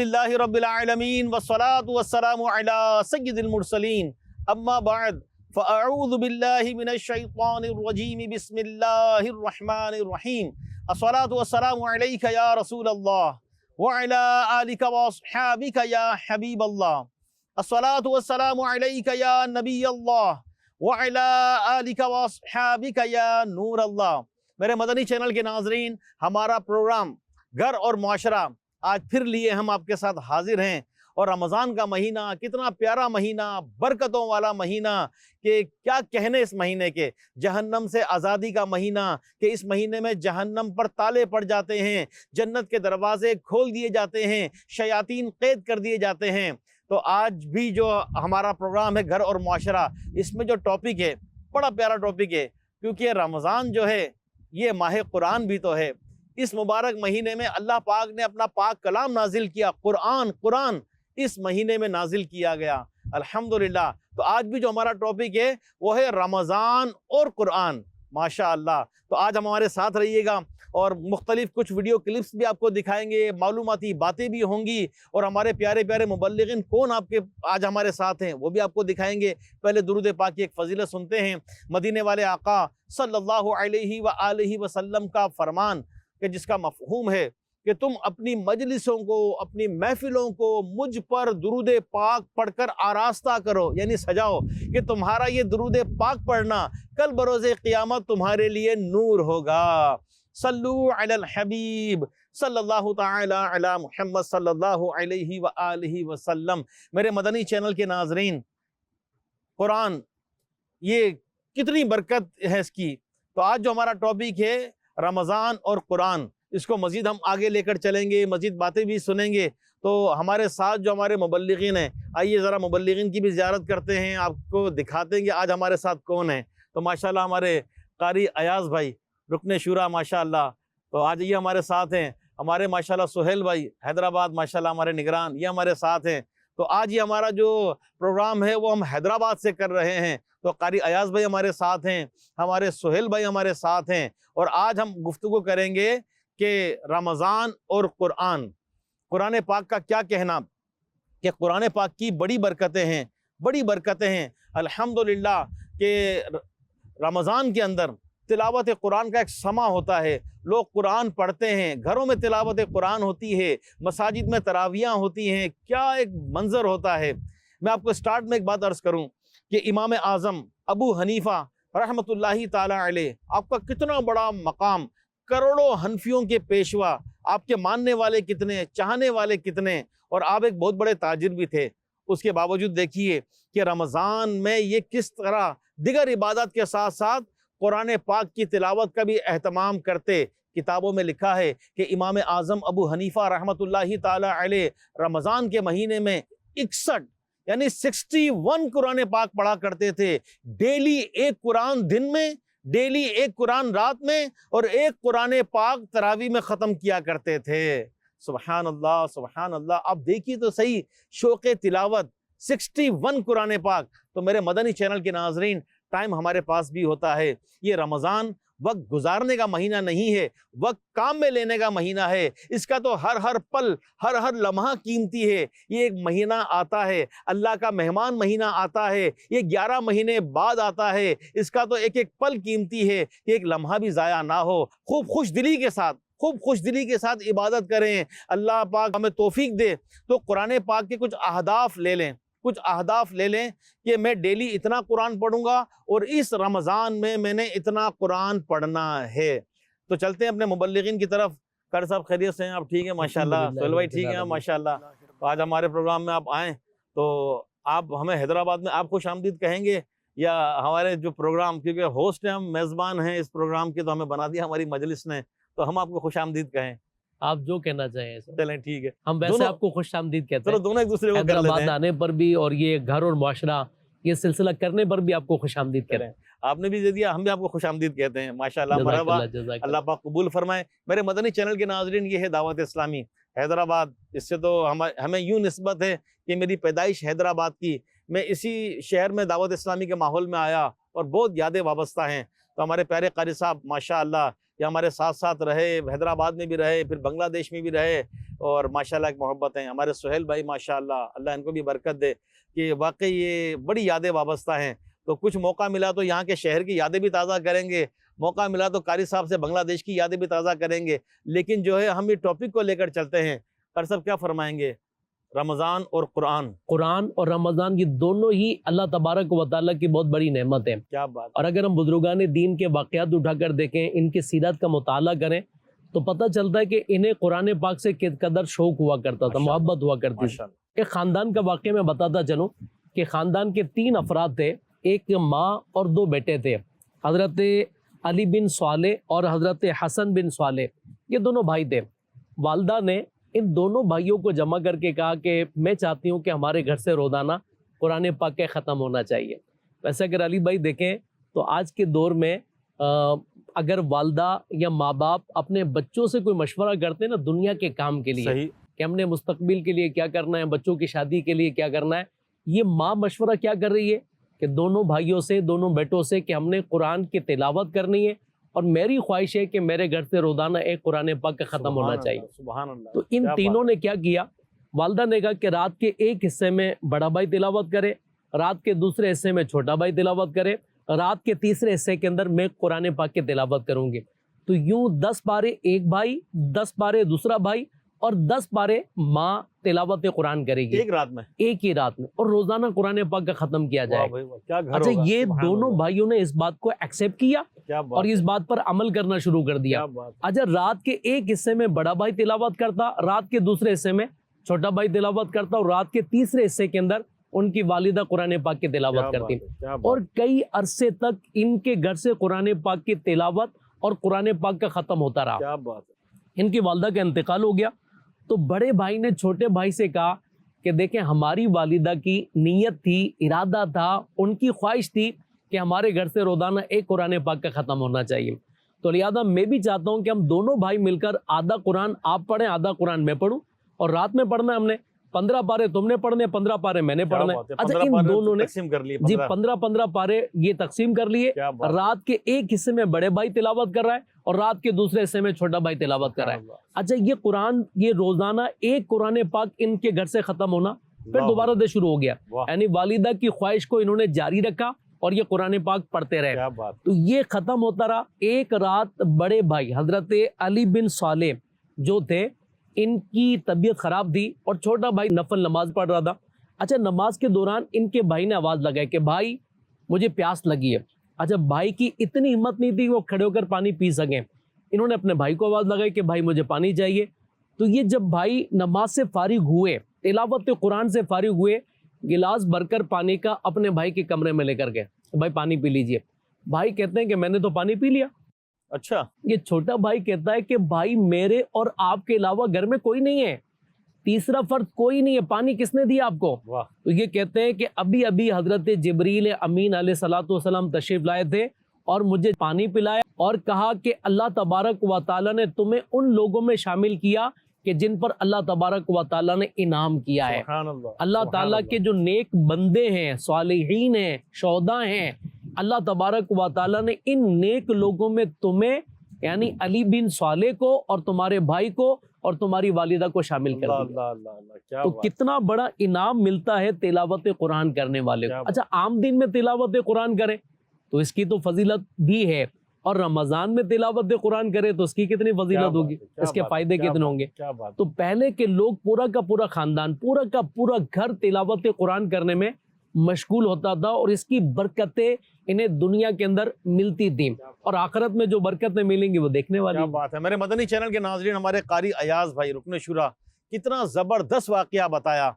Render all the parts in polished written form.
الحمدللہ رب العالمین والصلاة والسلام علی سید المرسلین اما بعد فاعوذ باللہ من الشیطان الرجیم بسم اللہ الرحمن الرحیم الصلاة والسلام علیک یا رسول اللہ وعلی آلک واصحابک یا حبیب اللہ الصلاة والسلام علیک یا نبی اللہ وعلی آلک واصحابک یا نور اللہ۔ میرے مدنی چینل کے ناظرین، ہمارا پروگرام گھر اور معاشرہ آج پھر لیے ہم آپ کے ساتھ حاضر ہیں، اور رمضان کا مہینہ کتنا پیارا مہینہ، برکتوں والا مہینہ، کہ کیا کہنے اس مہینے کے، جہنم سے آزادی کا مہینہ، کہ اس مہینے میں جہنم پر تالے پڑ جاتے ہیں، جنت کے دروازے کھول دیے جاتے ہیں، شیاطین قید کر دیے جاتے ہیں۔ تو آج بھی جو ہمارا پروگرام ہے گھر اور معاشرہ، اس میں جو ٹاپک ہے بڑا پیارا ٹاپک ہے، کیونکہ رمضان جو ہے یہ ماہ قرآن بھی تو ہے۔ اس مبارک مہینے میں اللہ پاک نے اپنا پاک کلام نازل کیا، قرآن اس مہینے میں نازل کیا گیا، الحمدللہ۔ تو آج بھی جو ہمارا ٹاپک ہے وہ ہے رمضان اور قرآن، ماشاءاللہ۔ تو آج ہمارے ساتھ رہیے گا، اور مختلف کچھ ویڈیو کلپس بھی آپ کو دکھائیں گے، معلوماتی باتیں بھی ہوں گی، اور ہمارے پیارے پیارے مبلغین کون آپ کے آج ہمارے ساتھ ہیں وہ بھی آپ کو دکھائیں گے۔ پہلے درود پاک کی ایک فضیلت سنتے ہیں۔ مدینے والے آقا صلی اللہ علیہ وآلہ وسلم کا فرمان، کہ جس کا مفہوم ہے کہ تم اپنی مجلسوں کو، اپنی محفلوں کو مجھ پر درود پاک پڑھ کر آراستہ کرو، یعنی سجاؤ، کہ تمہارا یہ درود پاک پڑھنا کل بروز قیامت تمہارے لیے نور ہوگا۔ صلو علی الحبیب صلی اللہ تعالی علی محمد صلی اللہ علیہ وآلہ وسلم۔ میرے مدنی چینل کے ناظرین، قرآن یہ کتنی برکت ہے اس کی۔ تو آج جو ہمارا ٹاپک ہے رمضان اور قرآن، اس کو مزید ہم آگے لے کر چلیں گے، مزید باتیں بھی سنیں گے۔ تو ہمارے ساتھ جو ہمارے مبلغین ہیں، آئیے ذرا مبلغین کی بھی زیارت کرتے ہیں، آپ کو دکھاتے ہیں کہ آج ہمارے ساتھ کون ہیں۔ تو ماشاءاللہ ہمارے قاری ایاز بھائی، رکن شورا، ماشاءاللہ، تو آج یہ ہمارے ساتھ ہیں۔ ہمارے ماشاءاللہ سہیل بھائی حیدرآباد، ماشاءاللہ ہمارے نگران، یہ ہمارے ساتھ ہیں۔ تو آج یہ ہمارا جو پروگرام ہے وہ ہم حیدرآباد سے کر رہے ہیں۔ تو قاری ایاز بھائی ہمارے ساتھ ہیں، ہمارے سہیل بھائی ہمارے ساتھ ہیں، اور آج ہم گفتگو کریں گے کہ رمضان اور قرآن پاک کا کیا کہنا، کہ قرآن پاک کی بڑی برکتیں ہیں الحمدللہ۔ کہ رمضان کے اندر تلاوت قرآن کا ایک سماں ہوتا ہے، لوگ قرآن پڑھتے ہیں، گھروں میں تلاوت قرآن ہوتی ہے، مساجد میں تراویحاں ہوتی ہیں، کیا ایک منظر ہوتا ہے۔ میں آپ کو سٹارٹ میں ایک بات عرض کروں کہ امام اعظم ابو حنیفہ رحمۃ اللہ تعالی علیہ، آپ کا کتنا بڑا مقام، کروڑوں حنفیوں کے پیشوا، آپ کے ماننے والے کتنے، چاہنے والے کتنے، اور آپ ایک بہت بڑے تاجر بھی تھے۔ اس کے باوجود دیکھیے کہ رمضان میں یہ کس طرح دیگر عبادت کے ساتھ ساتھ قرآن پاک کی تلاوت کا بھی اہتمام کرتے۔ کتابوں میں لکھا ہے کہ امام اعظم ابو حنیفہ رحمۃ اللہ تعالی علیہ رمضان کے مہینے میں 61 یعنی 61 قرآن پاک پڑھا کرتے تھے۔ ڈیلی ایک قرآن دن میں، ڈیلی ایک قرآن رات میں، اور ایک قرآن پاک تراویح میں ختم کیا کرتے تھے۔ سبحان اللہ، سبحان اللہ۔ آپ دیکھیے تو صحیح، شوق تلاوت 61 قرآن پاک۔ تو میرے مدنی چینل کے ناظرین، ٹائم ہمارے پاس بھی ہوتا ہے۔ یہ رمضان وقت گزارنے کا مہینہ نہیں ہے، وقت کام میں لینے کا مہینہ ہے۔ اس کا تو ہر پل، ہر لمحہ قیمتی ہے۔ یہ ایک مہینہ آتا ہے، اللہ کا مہمان مہینہ آتا ہے، یہ 11 مہینے بعد آتا ہے۔ اس کا تو ایک پل قیمتی ہے کہ ایک لمحہ بھی ضائع نہ ہو۔ خوب خوش دلی کے ساتھ عبادت کریں، اللہ پاک ہمیں توفیق دے۔ تو قرآن پاک کے کچھ اہداف لے لیں کہ میں ڈیلی اتنا قرآن پڑھوں گا، اور اس رمضان میں میں نے اتنا قرآن پڑھنا ہے۔ تو چلتے ہیں اپنے مبلغین کی طرف۔ قاری صاحب خیریت سے ہیں آپ؟ ٹھیک ہے ماشاءاللہ۔ سہیل بھائی ٹھیک ہے ماشاءاللہ۔ تو آج ہمارے پروگرام میں آپ آئیں، تو آپ ہمیں حیدرآباد میں آپ خوش آمدید کہیں گے، یا ہمارے جو پروگرام، کیونکہ ہوسٹ ہیں ہم، میزبان ہیں اس پروگرام کے، تو ہمیں بنا دیا ہماری مجلس نے، تو ہم آپ کو خوش آمدید کہیں؟ آپ جو کہنا چاہیں سر۔ چلیں ٹھیک ہے، ہم ویسے آپ کو خوش آمدید کہتے ہیں، دونوں ایک دوسرے کو کر لیتے حیدرآباد ہیں۔ آنے پر بھی، اور یہ گھر اور معاشرہ یہ سلسلہ کرنے پر بھی آپ کو خوش آمدید کہتے ہیں۔ آپ نے بھی دے دیا، ہم بھی آپ کو خوش آمدید کہتے ہیں، ماشاءاللہ، مرحبا، اللہ پاک قبول فرمائے۔ میرے مدنی چینل کے ناظرین، یہ ہے دعوت اسلامی حیدرآباد۔ اس سے تو ہمیں یوں نسبت ہے کہ میری پیدائش حیدرآباد کی، میں اسی شہر میں دعوت اسلامی کے ماحول میں آیا، اور بہت یادیں وابستہ ہیں۔ تو ہمارے پیارے قاری صاحب ماشاءاللہ یہ ہمارے ساتھ ساتھ رہے، حیدرآباد میں بھی رہے، پھر بنگلہ دیش میں بھی رہے، اور ماشاءاللہ ایک محبت ہیں ہمارے سہیل بھائی، ماشاءاللہ اللہ ان کو بھی برکت دے کہ واقعی یہ بڑی یادیں وابستہ ہیں۔ تو کچھ موقع ملا تو یہاں کے شہر کی یادیں بھی تازہ کریں گے، موقع ملا تو قاری صاحب سے بنگلہ دیش کی یادیں بھی تازہ کریں گے، لیکن جو ہے ہم یہ ٹاپک کو لے کر چلتے ہیں۔ قاری صاحب کیا فرمائیں گے؟ رمضان اور قرآن اور رمضان یہ دونوں ہی اللہ تبارک و تعالیٰ کی بہت بڑی نعمت ہے۔ کیا بات! اور اگر ہم بزرگان دین کے واقعات اٹھا کر دیکھیں، ان کے سیرت کا مطالعہ کریں تو پتہ چلتا ہے کہ انہیں قرآن پاک سے کس قدر شوق ہوا کرتا تھا، محبت ہوا کرتی تھی۔ ایک خاندان کا واقعہ میں بتاتا چلوں کہ خاندان کے 3 افراد تھے، ایک ماں اور 2 بیٹے تھے، حضرت علی بن صالح اور حضرت حسن بن صالح، یہ دونوں بھائی تھے۔ والدہ نے ان دونوں بھائیوں کو جمع کر کے کہا کہ میں چاہتی ہوں کہ ہمارے گھر سے روزانہ قرآن پاک کا ختم ہونا چاہیے۔ ویسے اگر علی بھائی دیکھیں تو آج کے دور میں اگر والدہ یا ماں باپ اپنے بچوں سے کوئی مشورہ کرتے ہیں نا دنیا کے کام کے لیے، صحیح، کہ ہم نے مستقبل کے لیے کیا کرنا ہے، بچوں کی شادی کے لیے کیا کرنا ہے، یہ ماں مشورہ کیا کر رہی ہے کہ دونوں بھائیوں سے، دونوں بیٹوں سے کہ ہم نے قرآن کی تلاوت کرنی ہے، اور میری خواہش ہے کہ میرے گھر سے روزانہ ایک قرآن پاک کا ختم ہونا چاہیے۔ سبحان اللہ۔ تو ان تینوں نے کیا کیا، والدہ نے کہا کہ رات کے ایک حصے میں بڑا بھائی تلاوت کرے، رات کے دوسرے حصے میں چھوٹا بھائی تلاوت کرے، رات کے تیسرے حصے کے اندر میں قرآن پاک کی تلاوت کروں گی۔ تو یوں 10 پارے ایک بھائی، 10 پارے دوسرا بھائی، اور 10 پارے ماں تلاوت قرآن کرے گی ایک رات میں، ایک ہی رات میں، اور روزانہ قرآن پاک کا ختم کیا جائے گا۔ اچھا، یہ دونوں بھائیوں نے اس بات کو ایکسیپٹ کیا اور اس بات پر عمل کرنا شروع کر دیا۔ اچھا، رات کے ایک حصے میں بڑا بھائی تلاوت کرتا، رات کے دوسرے حصے میں چھوٹا بھائی تلاوت کرتا، اور رات کے تیسرے حصے کے اندر ان کی والدہ قرآن پاک کی تلاوت کرتی، اور کئی عرصے تک ان کے گھر سے قرآن پاک کی تلاوت اور قرآن پاک کا ختم ہوتا رہا۔ ان کی والدہ کا انتقال ہو گیا تو بڑے بھائی نے چھوٹے بھائی سے کہا کہ دیکھیں ہماری والدہ کی نیت تھی، ارادہ تھا، ان کی خواہش تھی کہ ہمارے گھر سے روزانہ ایک قرآن پاک کا ختم ہونا چاہیے، تو لہٰذا میں بھی چاہتا ہوں کہ ہم دونوں بھائی مل کر آدھا قرآن آپ پڑھیں، آدھا قرآن میں پڑھوں، اور رات میں پڑھنا ہے ہم نے 15 پارے تم نے پڑھنے، 15 پارے میں نے پڑھنا ہے۔ اچھا، ان دونوں نے جی 15 پارے یہ تقسیم کر لیے، رات کے ایک حصے میں بڑے بھائی تلاوت کر رہا ہے اور رات کے دوسرے حصے میں چھوٹا بھائی تلاوت کر رہا ہے۔ اچھا، یہ قرآن، یہ روزانہ ایک قرآن پاک ان کے گھر سے ختم ہونا پھر دوبارہ سے شروع ہو گیا، یعنی والدہ کی خواہش کو انہوں نے جاری رکھا اور یہ قرآن پاک پڑھتے رہے۔ تو یہ ختم ہوتا رہا۔ ایک رات بڑے بھائی حضرت علی بن صالح جو تھے، ان کی طبیعت خراب تھی اور چھوٹا بھائی نفل نماز پڑھ رہا تھا۔ اچھا، نماز کے دوران ان کے بھائی نے آواز لگائی کہ بھائی مجھے پیاس لگی ہے۔ اچھا، بھائی کی اتنی ہمت نہیں تھی کہ وہ کھڑے ہو کر پانی پی سکیں، انہوں نے اپنے بھائی کو آواز لگائی کہ بھائی مجھے پانی چاہیے۔ تو یہ جب بھائی نماز سے فارغ ہوئے، تلاوت قرآن سے فارغ ہوئے، گلاس بھر کر پانی کا اپنے بھائی کے کمرے میں لے کر گئے، بھائی پانی پی لیجئے۔ بھائی کہتے ہیں کہ میں نے تو پانی پی لیا۔ اچھا، یہ چھوٹا بھائی کہتا ہے کہ بھائی میرے اور آپ کے علاوہ گھر میں کوئی نہیں ہے، تیسرا فرد کوئی نہیں ہے، پانی کس نے دیا آپ کو؟ تو یہ کہتے ہیں کہ ابھی ابھی حضرت جبریل امین علیہ الصلوۃ والسلام تشریف لائے تھے اور مجھے پانی پلایا اور کہا کہ اللہ تبارک و تعالیٰ نے تمہیں ان لوگوں میں شامل کیا کہ جن پر اللہ تبارک و تعالیٰ نے انعام کیا ہے۔ اللہ تعالیٰ کے جو نیک بندے ہیں، صالحین ہیں، شہداء ہیں، اللہ تبارک و تعالیٰ نے ان نیک لوگوں میں تمہیں یعنی علی بن صالح کو اور تمہارے بھائی کو اور تمہاری والدہ کو شامل کر دیا۔ تو کتنا بڑا انعام ملتا ہے تلاوت قرآن کرنے والے کو۔ اچھا، عام دن میں تلاوت قرآن کریں تو اس کی تو فضیلت بھی ہے، اور رمضان میں تلاوت قرآن کرے تو اس کی کتنی فضیلت ہوگی، اس کے فائدے کتنے ہوں گے۔ تو پہلے کے لوگ پورا کا پورا خاندان، پورا کا پورا گھر تلاوت قرآن کرنے میں مشغول ہوتا تھا، اور اس کی برکتیں انہیں دنیا کے اندر ملتی تھیں، اور آخرت میں جو برکتیں ملیں گی وہ دیکھنے والی۔ کیا بات ہے میرے مدنی چینل کے ناظرین، ہمارے قاری ایاز بھائی رکن شورا کتنا زبردست واقعہ بتایا،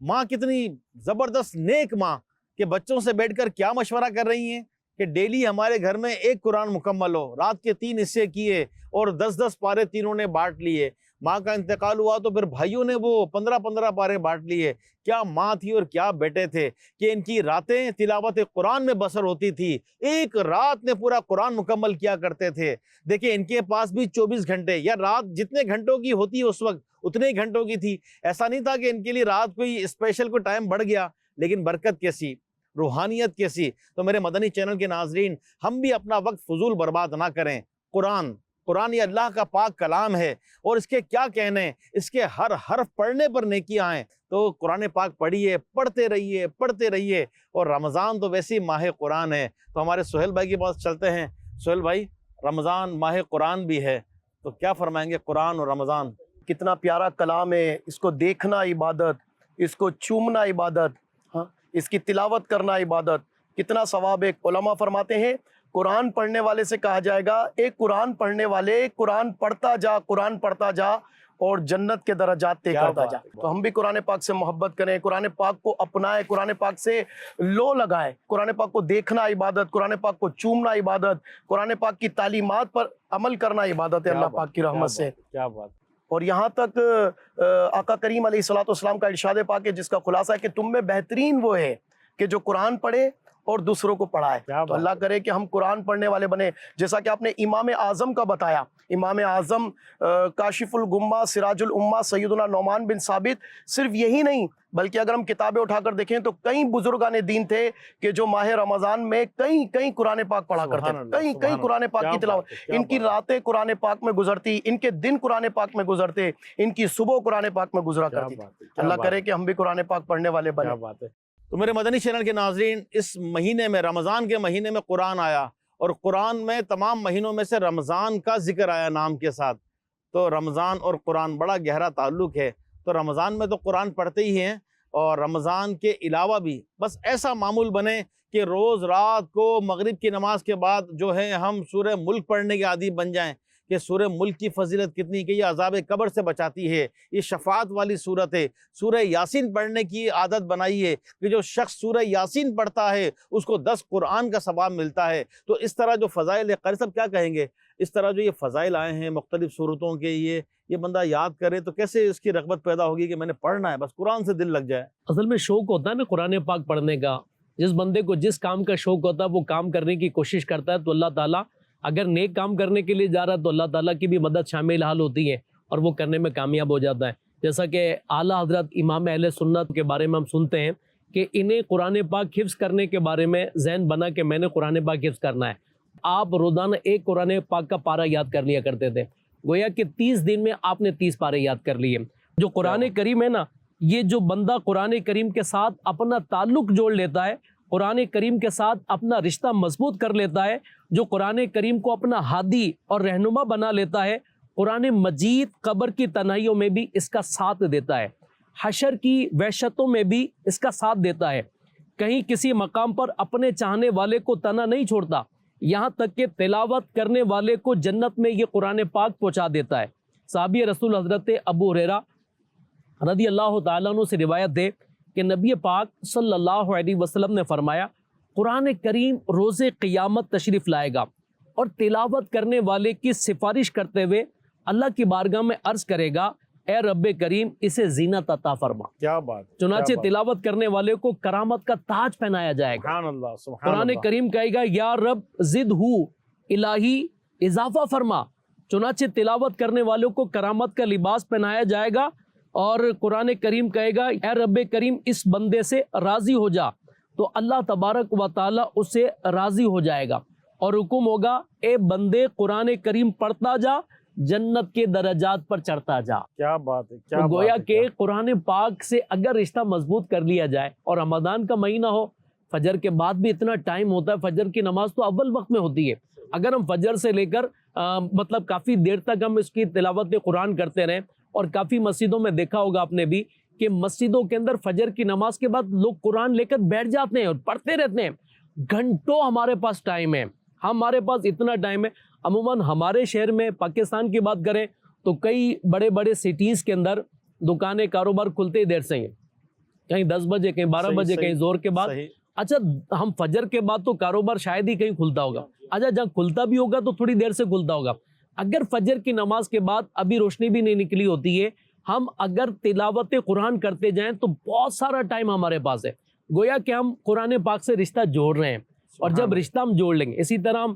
ماں کتنی زبردست نیک ماں کہ بچوں سے بیٹھ کر کیا مشورہ کر رہی ہیں کہ ڈیلی ہمارے گھر میں ایک قرآن مکمل ہو، رات کے 3 حصے کیے اور 10 پارے تینوں نے بانٹ لیے۔ ماں کا انتقال ہوا تو پھر بھائیوں نے وہ 15 پارے بانٹ لیے۔ کیا ماں تھی اور کیا بیٹے تھے کہ ان کی راتیں تلاوت قرآن میں بسر ہوتی تھی، ایک رات میں پورا قرآن مکمل کیا کرتے تھے۔ دیکھیں ان کے پاس بھی 24 گھنٹے یا رات جتنے گھنٹوں کی ہوتی ہے اس وقت اتنے ہی گھنٹوں کی تھی، ایسا نہیں تھا کہ ان کے لیے رات کوئی اسپیشل کوئی ٹائم بڑھ گیا، لیکن برکت کیسی، روحانیت کیسی۔ تو میرے مدنی چینل کے ناظرین، ہم بھی اپنا وقت فضول برباد نہ کریں، قرآن یہ اللہ کا پاک کلام ہے اور اس کے کیا کہنے، اس کے ہر حرف پڑھنے پر نیکیاں ہیں۔ تو قرآن پاک پڑھیے، پڑھتے رہیے۔ اور رمضان تو ویسے ہی ماہ قرآن ہے۔ تو ہمارے سہیل بھائی کے پاس چلتے ہیں۔ سہیل بھائی، رمضان ماہ قرآن بھی ہے، تو کیا فرمائیں گے قرآن اور رمضان؟ کتنا پیارا کلام ہے، اس کو دیکھنا عبادت، اس کو چومنا عبادت، ہاں اس کی تلاوت کرنا عبادت، کتنا ثواب ہے۔ علماء فرماتے ہیں قرآن پڑھنے والے سے کہا جائے گا، ایک قرآن پڑھنے والے، قرآن پڑھتا جا اور جنت کے درجات طے کرتا جا۔ تو ہم بھی قرآن پاک سے محبت کریں، قرآن پاک کو اپنائیں، قرآن پاک سے لو لگائیں۔ قرآن پاک کو دیکھنا عبادت، قرآن پاک کو چومنا عبادت، قرآن پاک کی تعلیمات پر عمل کرنا عبادت ہے اللہ پاک کی رحمت سے۔ کیا بات۔ اور یہاں تک آقا کریم علیہ الصلوۃ والسلام کا ارشاد پاک ہے جس کا خلاصہ ہے کہ تم میں بہترین وہ ہے کہ جو قرآن پڑھے اور دوسروں کو پڑھائے۔ تو اللہ کرے کہ ہم قرآن پڑھنے والے بنے، جیسا کہ آپ نے امام اعظم کا بتایا۔ امام اعظم کاشف الغمہ، سراج الامہ، سیدنا نعمان بن ثابت، صرف یہی نہیں بلکہ اگر ہم کتابیں اٹھا کر دیکھیں تو کئی بزرگان دین تھے کہ جو ماہ رمضان میں کئی قرآن پاک پڑھا کرتے تھے، کئی قرآن پاک کی تلاوت۔ ان کی راتیں قرآن پاک میں گزرتی، ان کے دن قرآن پاک میں گزرتے، ان کی صبح قرآن پاک میں گزرا کرتی تھی۔ اللہ کرے کہ ہم بھی قرآن پاک پڑھنے والے بنے۔ تو میرے مدنی چینل کے ناظرین، اس مہینے میں، رمضان کے مہینے میں قرآن آیا، اور قرآن میں تمام مہینوں میں سے رمضان کا ذکر آیا نام کے ساتھ۔ تو رمضان اور قرآن بڑا گہرا تعلق ہے۔ تو رمضان میں تو قرآن پڑھتے ہی ہیں، اور رمضان کے علاوہ بھی بس ایسا معمول بنے کہ روز رات کو مغرب کی نماز کے بعد جو ہے ہم سورہ ملک پڑھنے کے عادی بن جائیں کہ سورہ ملک کی فضیلت کتنی، کہ یہ عذاب قبر سے بچاتی ہے، یہ شفاعت والی صورت ہے۔ سورہ یاسین پڑھنے کی عادت بنائی ہے کہ جو شخص سورہ یاسین پڑھتا ہے اس کو 10 قرآن کا ثواب ملتا ہے۔ تو اس طرح جو فضائل قاری صاحب کیا کہیں گے، اس طرح جو یہ فضائل آئے ہیں مختلف صورتوں کے، یہ بندہ یاد کرے تو کیسے اس کی رغبت پیدا ہوگی کہ میں نے پڑھنا ہے، بس قرآن سے دل لگ جائے۔ اصل میں شوق ہوتا ہے نا قرآن پاک پڑھنے کا۔ جس بندے کو جس کام کا شوق ہوتا ہے وہ کام کرنے کی کوشش کرتا ہے، تو اللہ تعالیٰ اگر نیک کام کرنے کے لیے جا رہا ہے تو اللہ تعالیٰ کی بھی مدد شامل حال ہوتی ہے اور وہ کرنے میں کامیاب ہو جاتا ہے۔ جیسا کہ اعلیٰ حضرت امام اہل سنت کے بارے میں ہم سنتے ہیں کہ انہیں قرآن پاک حفظ کرنے کے بارے میں ذہن بنا کہ میں نے قرآن پاک حفظ کرنا ہے۔ آپ روزانہ ایک قرآن پاک کا پارہ یاد کر لیا کرتے تھے، گویا کہ 30 دن میں آپ نے 30 پارے یاد کر لیے۔ جو قرآن کریم ہے نا، یہ جو بندہ قرآن کریم کے ساتھ اپنا تعلق جوڑ لیتا ہے، قرآن کریم کے ساتھ اپنا رشتہ مضبوط کر لیتا ہے، جو قرآن کریم کو اپنا ہادی اور رہنما بنا لیتا ہے، قرآن مجید قبر کی تنہائیوں میں بھی اس کا ساتھ دیتا ہے، حشر کی وحشتوں میں بھی اس کا ساتھ دیتا ہے، کہیں کسی مقام پر اپنے چاہنے والے کو تنہا نہیں چھوڑتا، یہاں تک کہ تلاوت کرنے والے کو جنت میں یہ قرآن پاک پہنچا دیتا ہے۔ صحابی رسول حضرت ابو ہریرہ رضی اللہ تعالیٰ عنہ سے روایت ہے کہ نبی پاک صلی اللہ علیہ وسلم نے فرمایا، قرآن کریم روز قیامت تشریف لائے گا اور تلاوت کرنے والے کی سفارش کرتے ہوئے اللہ کی بارگاہ میں عرض کرے گا، اے رب کریم اسے زینت عطا فرما۔ کیا بات۔ چنانچہ تلاوت کرنے والے کو کرامت کا تاج پہنایا جائے گا۔ سبحان اللہ، سبحان قرآن اللہ۔ کریم کہے گا، یا رب زد ہو الہی اضافہ فرما۔ چنانچہ تلاوت کرنے والوں کو کرامت کا لباس پہنایا جائے گا، اور قرآن کریم کہے گا، اے رب کریم اس بندے سے راضی ہو جا، تو اللہ تبارک و تعالیٰ اس سے راضی ہو جائے گا اور حکم ہوگا، اے بندے قرآن کریم پڑھتا جا، جنت کے درجات پر چڑھتا جا۔ کیا بات ہے، کیا تو گویا بات ہے، کہ قرآن پاک سے اگر رشتہ مضبوط کر لیا جائے، اور رمضان کا مہینہ ہو، فجر کے بعد بھی اتنا ٹائم ہوتا ہے، فجر کی نماز تو اول وقت میں ہوتی ہے، اگر ہم فجر سے لے کر مطلب کافی دیر تک ہم اس کی تلاوت قرآن کرتے رہیں، اور کافی مسجدوں میں دیکھا ہوگا آپ نے بھی کہ مسجدوں کے اندر فجر کی نماز کے بعد لوگ قرآن لے کر بیٹھ جاتے ہیں اور پڑھتے رہتے ہیں، گھنٹوں ہمارے پاس ٹائم ہے، ہمارے پاس اتنا ٹائم ہے۔ عموماً ہمارے شہر میں، پاکستان کی بات کریں تو کئی بڑے بڑے سٹیز کے اندر دکانیں، کاروبار کھلتے ہی دیر سے ہیں، کہیں 10 بجے، کہیں 12 بجے، کہیں زور کے بعد۔ اچھا، ہم فجر کے بعد تو کاروبار شاید ہی کہیں کھلتا ہوگا، اچھا جہاں کھلتا بھی ہوگا تو تھوڑی دیر سے کھلتا ہوگا۔ اگر فجر کی نماز کے بعد ابھی روشنی بھی نہیں نکلی ہوتی ہے، ہم اگر تلاوت قرآن کرتے جائیں تو بہت سارا ٹائم ہمارے پاس ہے، گویا کہ ہم قرآن پاک سے رشتہ جوڑ رہے ہیں۔ اور جب رشتہ ہم جوڑ لیں گے، اسی طرح ہم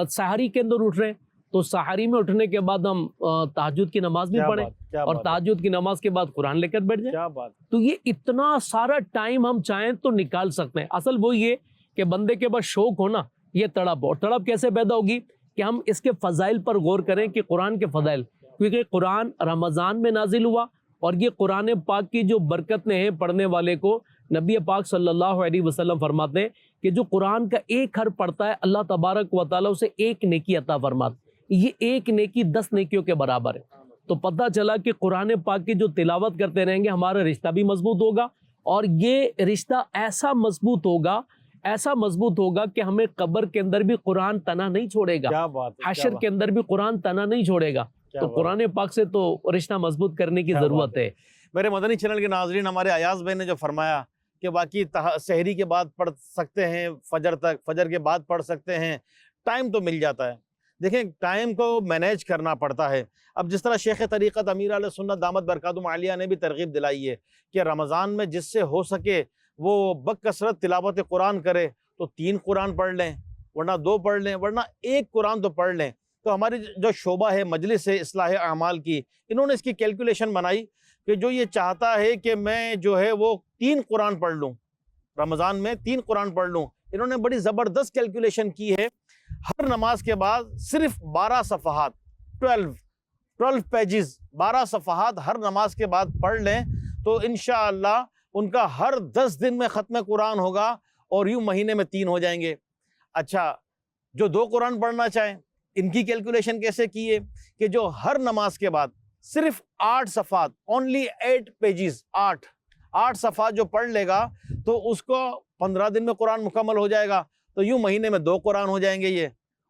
سحری کے اندر اٹھ رہے ہیں تو سحری میں اٹھنے کے بعد ہم تہجد کی نماز بھی پڑھیں، اور تہجد کی نماز کے بعد قرآن لے کر بیٹھ جائیں۔ کیا بات۔ تو یہ اتنا سارا ٹائم ہم چاہیں تو نکال سکتے ہیں۔ اصل وہ یہ کہ بندے کے پاس شوق ہونا، یہ تڑپ ہو، اور تڑپ کیسے پیدا ہوگی کہ ہم اس کے فضائل پر غور کریں کہ قرآن کے فضائل، کیونکہ قرآن رمضان میں نازل ہوا اور یہ قرآن پاک کی جو برکتیں ہیں پڑھنے والے کو، نبی پاک صلی اللہ علیہ وسلم فرماتے ہیں کہ جو قرآن کا ایک حرف پڑھتا ہے اللہ تبارک و تعالیٰ اسے ایک نیکی عطا فرماتا ہے، یہ ایک نیکی 10 نیکیوں کے برابر ہے۔ تو پتہ چلا کہ قرآن پاک کی جو تلاوت کرتے رہیں گے ہمارا رشتہ بھی مضبوط ہوگا، اور یہ رشتہ ایسا مضبوط ہوگا کہ ہمیں قبر کے اندر بھی قرآن تنا نہیں چھوڑے گا، حشر کے اندر بھی قرآن تنا نہیں چھوڑے گا۔ تو قرآن پاک سے تو رشتہ مضبوط کرنے کی ضرورت ہے۔ میرے مدنی چینل کے ناظرین، ہمارے ایاز بھائی نے جو فرمایا کہ باقی سحری کے بعد پڑھ سکتے ہیں، فجر کے بعد پڑھ سکتے ہیں، ٹائم تو مل جاتا ہے۔ دیکھیں ٹائم کو مینیج کرنا پڑتا ہے۔ اب جس طرح شیخ طریقت امیر علیہ سنت دامت برکاتہم عالیہ نے بھی ترغیب دلائی ہے کہ رمضان میں جس سے ہو سکے وہ بکثرت تلاوت قرآن کرے، تو 3 قرآن پڑھ لیں، ورنہ 2 پڑھ لیں، ورنہ 1 قرآن تو پڑھ لیں۔ تو ہماری جو شعبہ ہے مجلس ہے اصلاح اعمال کی، انہوں نے اس کی کیلکولیشن بنائی کہ جو یہ چاہتا ہے کہ میں جو ہے وہ 3 قرآن پڑھ لوں، رمضان میں 3 قرآن پڑھ لوں، انہوں نے بڑی زبردست کیلکولیشن کی ہے۔ ہر نماز کے بعد صرف 12 صفحات 12 پیجز 12 صفحات ہر نماز کے بعد پڑھ لیں تو انشاءاللہ ان کا ہر 10 دن میں ختم قرآن ہوگا، اور یوں مہینے میں 3 ہو جائیں گے۔ اچھا، جو 2 قرآن پڑھنا چاہیں ان کی کیلکولیشن کیسے کی ہے کہ جو ہر نماز کے بعد صرف 8 صفحات only 8 پیجز 8 صفحات جو پڑھ لے گا تو اس کو 15 دن میں قرآن مکمل ہو جائے گا، تو یوں مہینے میں 2 قرآن ہو جائیں گے یہ۔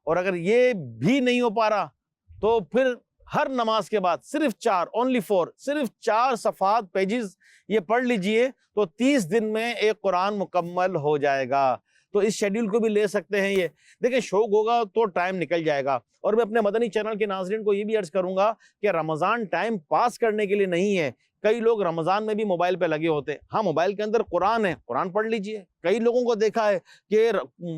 اور اگر یہ بھی نہیں ہو پا رہا تو پھر ہر نماز کے بعد صرف 4 only 4 صرف 4 صفحات پیجز یہ پڑھ لیجئے تو 30 دن میں ایک قرآن مکمل ہو جائے گا۔ تو اس شیڈیول کو بھی لے سکتے ہیں یہ۔ دیکھیں شوق ہوگا تو ٹائم نکل جائے گا۔ اور میں اپنے مدنی چینل کے ناظرین کو یہ بھی عرض کروں گا کہ رمضان ٹائم پاس کرنے کے لیے نہیں ہے۔ کئی لوگ رمضان میں بھی موبائل پہ لگے ہوتے ہیں، ہاں موبائل کے اندر قرآن ہے، قرآن پڑھ لیجئے۔ کئی لوگوں کو دیکھا ہے کہ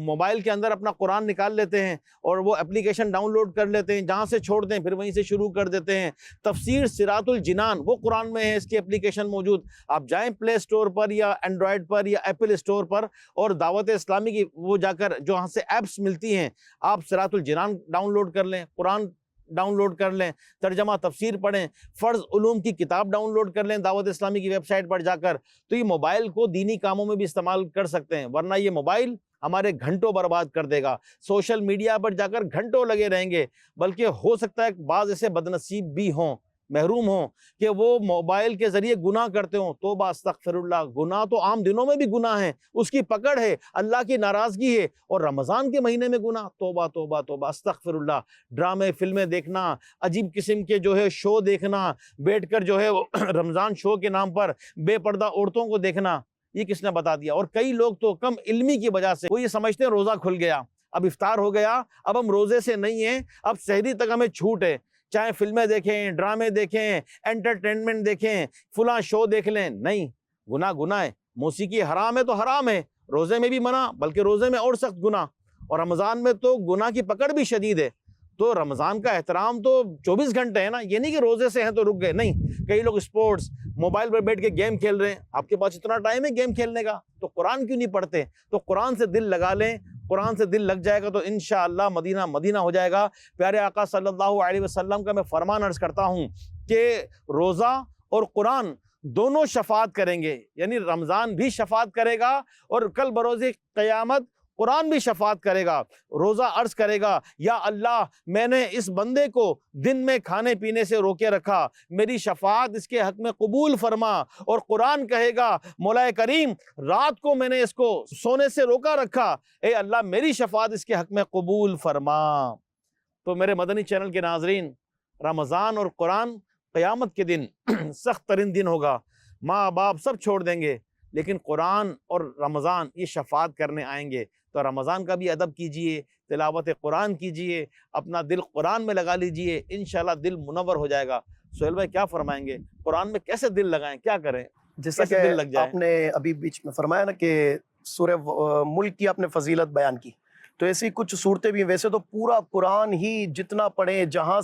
موبائل کے اندر اپنا قرآن نکال لیتے ہیں اور وہ اپلیکیشن ڈاؤن لوڈ کر لیتے ہیں، جہاں سے چھوڑ دیں پھر وہیں سے شروع کر دیتے ہیں۔ تفسیر صراط الجنان وہ قرآن میں ہے، اس کی اپلیکیشن موجود، آپ جائیں پلے اسٹور پر یا اینڈرائڈ پر یا ایپل اسٹور پر اور دعوت اسلامی کی وہ جا کر جو وہاں سے ایپس ملتی ہیں، آپ صراط الجنان ڈاؤن لوڈ کر لیں، قرآن ڈاؤن لوڈ کر لیں، ترجمہ تفسیر پڑھیں، فرض علوم کی کتاب ڈاؤن لوڈ کر لیں دعوت اسلامی کی ویب سائٹ پر جا کر۔ تو یہ موبائل کو دینی کاموں میں بھی استعمال کر سکتے ہیں، ورنہ یہ موبائل ہمارے گھنٹوں برباد کر دے گا۔ سوشل میڈیا پر جا کر گھنٹوں لگے رہیں گے، بلکہ ہو سکتا ہے بعض ایسے بدنصیب بھی ہوں، محروم ہوں کہ وہ موبائل کے ذریعے گناہ کرتے ہوں۔ توبہ استغفر اللہ، گناہ تو عام دنوں میں بھی گناہ ہیں، اس کی پکڑ ہے، اللہ کی ناراضگی ہے، اور رمضان کے مہینے میں گناہ، توبہ توبہ توبہ استغفر اللہ۔ ڈرامے فلمیں دیکھنا، عجیب قسم کے جو ہے شو دیکھنا، بیٹھ کر جو ہے رمضان شو کے نام پر بے پردہ عورتوں کو دیکھنا، یہ کس نے بتا دیا؟ اور کئی لوگ تو کم علمی کی وجہ سے وہ یہ سمجھتے ہیں روزہ کھل گیا، اب افطار ہو گیا، اب ہم روزے سے نہیں ہیں، اب سحری تک ہمیں چھوٹ ہے، چاہے فلمیں دیکھیں، ڈرامے دیکھیں، انٹرٹینمنٹ دیکھیں، فلاں شو دیکھ لیں۔ نہیں، گناہ ہے، موسیقی حرام ہے تو حرام ہے، روزے میں بھی منع، بلکہ روزے میں اور سخت گناہ، اور رمضان میں تو گناہ کی پکڑ بھی شدید ہے۔ تو رمضان کا احترام تو 24 گھنٹے ہے نا، یہ نہیں کہ روزے سے ہیں تو رک گئے، نہیں۔ کئی لوگ سپورٹس موبائل پر بیٹھ کے گیم کھیل رہے ہیں، آپ کے پاس اتنا ٹائم ہے گیم کھیلنے کا تو قرآن کیوں نہیں پڑھتے؟ تو قرآن سے دل لگا لیں، قرآن سے دل لگ جائے گا تو انشاءاللہ مدینہ مدینہ ہو جائے گا۔ پیارے آقا صلی اللہ علیہ وسلم کا میں فرمان عرض کرتا ہوں کہ روزہ اور قرآن دونوں شفاعت کریں گے، یعنی رمضان بھی شفاعت کرے گا اور کل بروز قیامت قرآن بھی شفاعت کرے گا۔ روزہ عرض کرے گا یا اللہ میں نے اس بندے کو دن میں کھانے پینے سے روکے رکھا، میری شفاعت اس کے حق میں قبول فرما، اور قرآن کہے گا مولا کریم رات کو میں نے اس کو سونے سے روکا رکھا، اے اللہ میری شفاعت اس کے حق میں قبول فرما۔ تو میرے مدنی چینل کے ناظرین، رمضان اور قرآن قیامت کے دن سخت ترین دن ہوگا، ماں باپ سب چھوڑ دیں گے، لیکن قرآن اور رمضان یہ شفاعت کرنے آئیں گے۔ تو رمضان کا بھی ادب کیجئے، تلاوت قرآن کیجئے، اپنا دل قرآن میں لگا لیجئے، انشاءاللہ دل منور ہو جائے گا۔ سہیل بھائی کیا فرمائیں گے؟ قرآن میں کیسے دل لگائیں، کیا کریں جیسا کہ دل لگ جائے؟ آپ نے ابھی بیچ میں فرمایا نا کہ سورہ ملک کی آپ نے فضیلت بیان کی، تو ایسی کچھ صورتیں بھی، ویسے تو پورا قرآن ہی جتنا پڑھیں، جہاں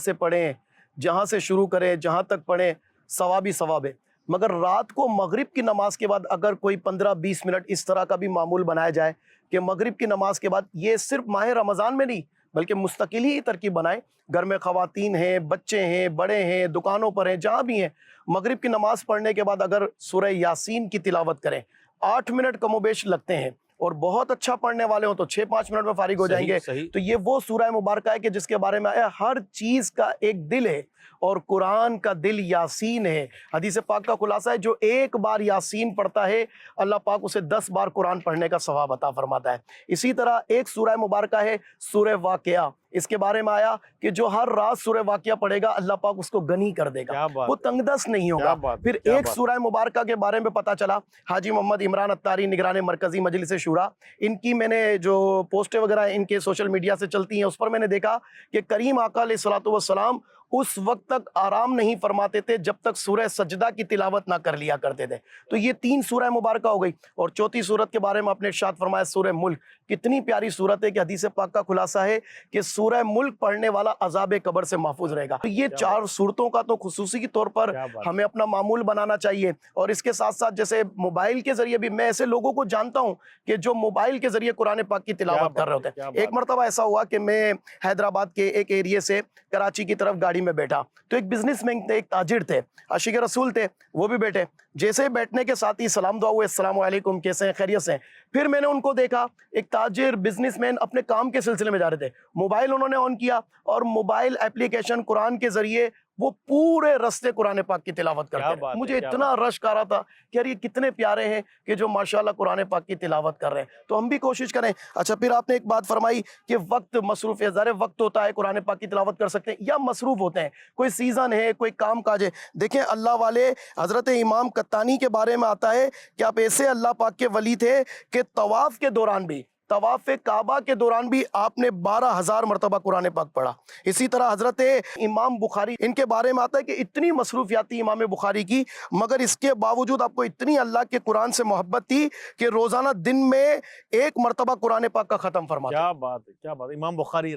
سے شروع کریں، جہاں تک پڑھیں، ثواب ہی ثواب ہے، مگر رات کو مغرب کی نماز کے بعد اگر کوئی 15-20 منٹ اس طرح کا بھی معمول بنایا جائے کہ مغرب کی نماز کے بعد، یہ صرف ماہ رمضان میں نہیں بلکہ مستقل ہی ترکیب بنائیں. گھر میں خواتین ہیں, بچے ہیں, بڑے ہیں, دکانوں پر ہیں, جہاں بھی ہیں, مغرب کی نماز پڑھنے کے بعد اگر سورہ یاسین کی تلاوت کریں, 8 منٹ کم و بیش لگتے ہیں, اور بہت اچھا پڑھنے والے ہوں تو 6-5 منٹ میں فارغ ہو جائیں گے. تو یہ وہ سورہ مبارکہ ہے کہ جس کے بارے میں آیا ہر چیز کا ایک دل ہے, اور قرآن کا دل یاسین ہے. حدیث پاک کا خلاصہ ہے, جو ایک بار یاسین پڑھتا ہے اللہ پاک اسے 10 بار قرآن پڑھنے کا ثواب عطا فرماتا ہے. اسی طرح ایک سورہ مبارکہ ہے سورہ واقعہ, اس کے بارے میں آیا کہ جو ہر رات سورہ واقعہ پڑھے گا اللہ پاک اس کو غنی کر دے گا, وہ تنگ دست نہیں ہوگا. پھر ایک سورہ مبارکہ کے بارے میں پتا چلا, حاجی محمد عمران اتاری نگران مرکزی مجلس شورا, ان کی میں نے جو پوسٹیں وغیرہ ان کے سوشل میڈیا سے چلتی ہیں اس پر میں نے دیکھا کہ کریم آقا علیہ الصلوۃ والسلام اس وقت تک آرام نہیں فرماتے تھے جب تک سورہ سجدہ کی تلاوت نہ کر لیا کرتے تھے. تو یہ 3 سورہ مبارکہ ہو گئی. اور چوتھی سورت کے بارے میں اپنے ارشاد فرمایا سورہ ملک. کتنی پیاری سورت ہے کہ حدیث پاک کا خلاصہ ہے کہ سورہ ملک پڑھنے والا عذاب قبر سے محفوظ رہے گا. تو یہ 4 سورتوں کا تو خصوصی طور پر ہمیں اپنا معمول بنانا چاہیے. اور اس کے ساتھ ساتھ جیسے موبائل کے ذریعے بھی, میں ایسے لوگوں کو جانتا ہوں کہ جو موبائل کے ذریعے قرآن پاک کی تلاوت کر رہے ہوتے ہیں. ایک مرتبہ ایسا ہوا کہ میں حیدرآباد کے ایک ایریے سے کراچی کی طرف گاڑی میں بیٹھا, تو ایک بزنس مین تھے, ایک تاجر تھے, عاشق رسول تھے, وہ بھی بیٹھے. جیسے بیٹھنے کے ساتھ ہی سلام دعا ہوئے, السلام علیکم, کیسے ہیں, خیریت سے ہیں. پھر میں نے ان کو دیکھا, ایک تاجر بزنس مین اپنے کام کے سلسلے میں جا رہے تھے, موبائل انہوں نے آن کیا اور موبائل اپلیکیشن قرآن کے ذریعے وہ پورے رستے قرآن پاک کی تلاوت کرتے ہیں. مجھے اتنا رشک آ رہا تھا کہ یار یہ کتنے پیارے ہیں کہ جو ماشاءاللہ قرآن پاک کی تلاوت کر رہے ہیں. تو ہم بھی کوشش کریں. اچھا, پھر آپ نے ایک بات فرمائی کہ وقت مصروف ہے. ظاہر وقت ہوتا ہے قرآن پاک کی تلاوت کر سکتے ہیں, یا مصروف ہوتے ہیں, کوئی سیزن ہے, کوئی کام کاج ہے. دیکھیں اللہ والے حضرت امام قطانی کے بارے میں آتا ہے کہ آپ ایسے اللہ پاک کے ولی تھے کہ طواف کے دوران بھی, طواف کعبہ کے دوران بھی آپ نے 12,000 مرتبہ قرآن پاک پڑھا. اسی طرح حضرت امام بخاری, ان کے بارے میں آتا ہے کہ اتنی مصروفیات تھی امام بخاری کی, مگر اس کے باوجود آپ کو اتنی اللہ کے قرآن سے محبت تھی کہ روزانہ دن میں 1 مرتبہ قرآن پاک کا ختم فرماتے. کیا بات ہے, کیا بات ہے. امام بخاری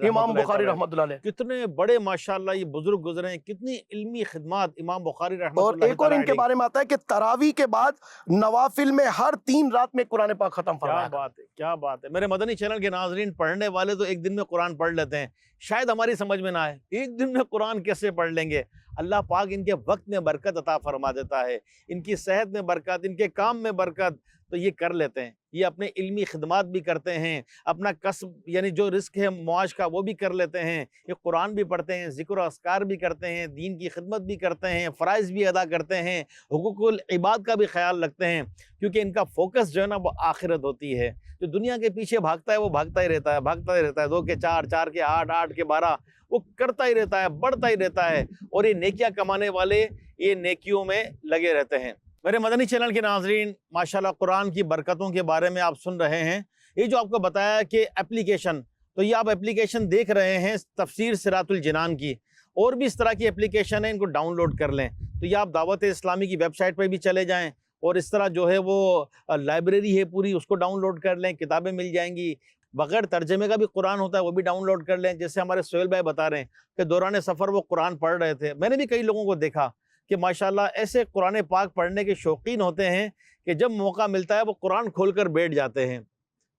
رحمۃ اللہ علیہ, کتنے بڑے ماشاءاللہ یہ بزرگ گزرے ہیں, کتنی علمی خدمات امام بخاری رحمۃ اللہ. اور ایک اور ان کے بارے میں آتا ہے کہ تراویح کے بعد نوافل میں ہر 3 رات میں قرآن پاک ختم فرمایا. کیا بات ہے, کیا بات ہے. میرے مدنی چینل کے ناظرین, پڑھنے والے تو ایک دن میں قرآن پڑھ لیتے ہیں, شاید ہماری سمجھ میں نہ آئے ایک دن میں قرآن کیسے پڑھ لیں گے. اللہ پاک ان کے وقت میں برکت عطا فرما دیتا ہے, ان کی صحت میں برکت, ان کے کام میں برکت, تو یہ کر لیتے ہیں. یہ اپنے علمی خدمات بھی کرتے ہیں, اپنا کسب یعنی جو رزق ہے معاش کا وہ بھی کر لیتے ہیں, یہ قرآن بھی پڑھتے ہیں, ذکر و اذکار بھی کرتے ہیں, دین کی خدمت بھی کرتے ہیں, فرائض بھی ادا کرتے ہیں, حقوق العباد کا بھی خیال رکھتے ہیں, کیونکہ ان کا فوکس جو ہے نا وہ آخرت ہوتی ہے. جو دنیا کے پیچھے بھاگتا ہے وہ بھاگتا ہی رہتا ہے, بھاگتا ہی رہتا ہے, 2 کے 4, 4 کے 8, 8 کے 12, وہ کرتا ہی رہتا ہے, بڑھتا ہی رہتا ہے. اور یہ نیکیاں کمانے والے یہ نیکیوں میں لگے رہتے ہیں. میرے مدنی چینل کے ناظرین, ماشاءاللہ قرآن کی برکتوں کے بارے میں آپ سن رہے ہیں. یہ جو آپ کو بتایا کہ اپلیکیشن, تو یہ آپ اپلیکیشن دیکھ رہے ہیں تفسیر صراط الجنان کی, اور بھی اس طرح کی اپلیکیشن ہیں, ان کو ڈاؤن لوڈ کر لیں. تو یہ آپ دعوت اسلامی کی ویب سائٹ پہ بھی چلے جائیں, اور اس طرح جو ہے وہ لائبریری ہے پوری, اس کو ڈاؤن لوڈ کر لیں, کتابیں مل جائیں گی. بغیر ترجمے کا بھی قرآن ہوتا ہے, وہ بھی ڈاؤن لوڈ کر لیں. جیسے ہمارے سہیل بھائی بتا رہے ہیں کہ دوران سفر وہ قرآن پڑھ رہے تھے. میں نے بھی کئی لوگوں کو دیکھا کہ ماشاءاللہ ایسے قرآن پاک پڑھنے کے شوقین ہوتے ہیں کہ جب موقع ملتا ہے وہ قرآن کھول کر بیٹھ جاتے ہیں.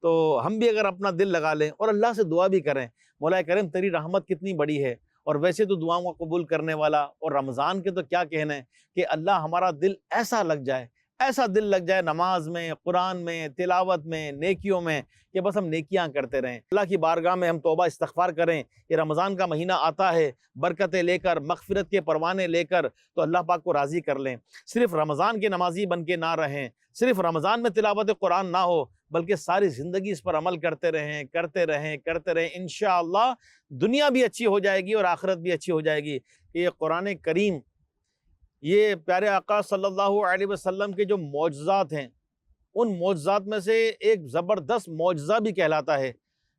تو ہم بھی اگر اپنا دل لگا لیں اور اللہ سے دعا بھی کریں, مولا کریم تیری رحمت کتنی بڑی ہے, اور ویسے تو دعاؤں کو قبول کرنے والا. اور رمضان کے تو کیا کہنے کہ اللہ ہمارا دل ایسا لگ جائے, ایسا دل لگ جائے نماز میں, قرآن میں, تلاوت میں, نیکیوں میں, کہ بس ہم نیکیاں کرتے رہیں. اللہ کی بارگاہ میں ہم توبہ استغفار کریں. یہ رمضان کا مہینہ آتا ہے برکتیں لے کر, مغفرت کے پروانے لے کر, تو اللہ پاک کو راضی کر لیں. صرف رمضان کے نمازی بن کے نہ رہیں, صرف رمضان میں تلاوت قرآن نہ ہو, بلکہ ساری زندگی اس پر عمل کرتے رہیں, کرتے رہیں, کرتے رہیں. انشاءاللہ دنیا بھی اچھی ہو جائے گی اور آخرت بھی اچھی ہو جائے گی. یہ قرآن کریم, یہ پیارے آقا صلی اللہ علیہ وسلم کے جو معجزات ہیں, ان معجزات میں سے ایک زبردست معجزہ بھی کہلاتا ہے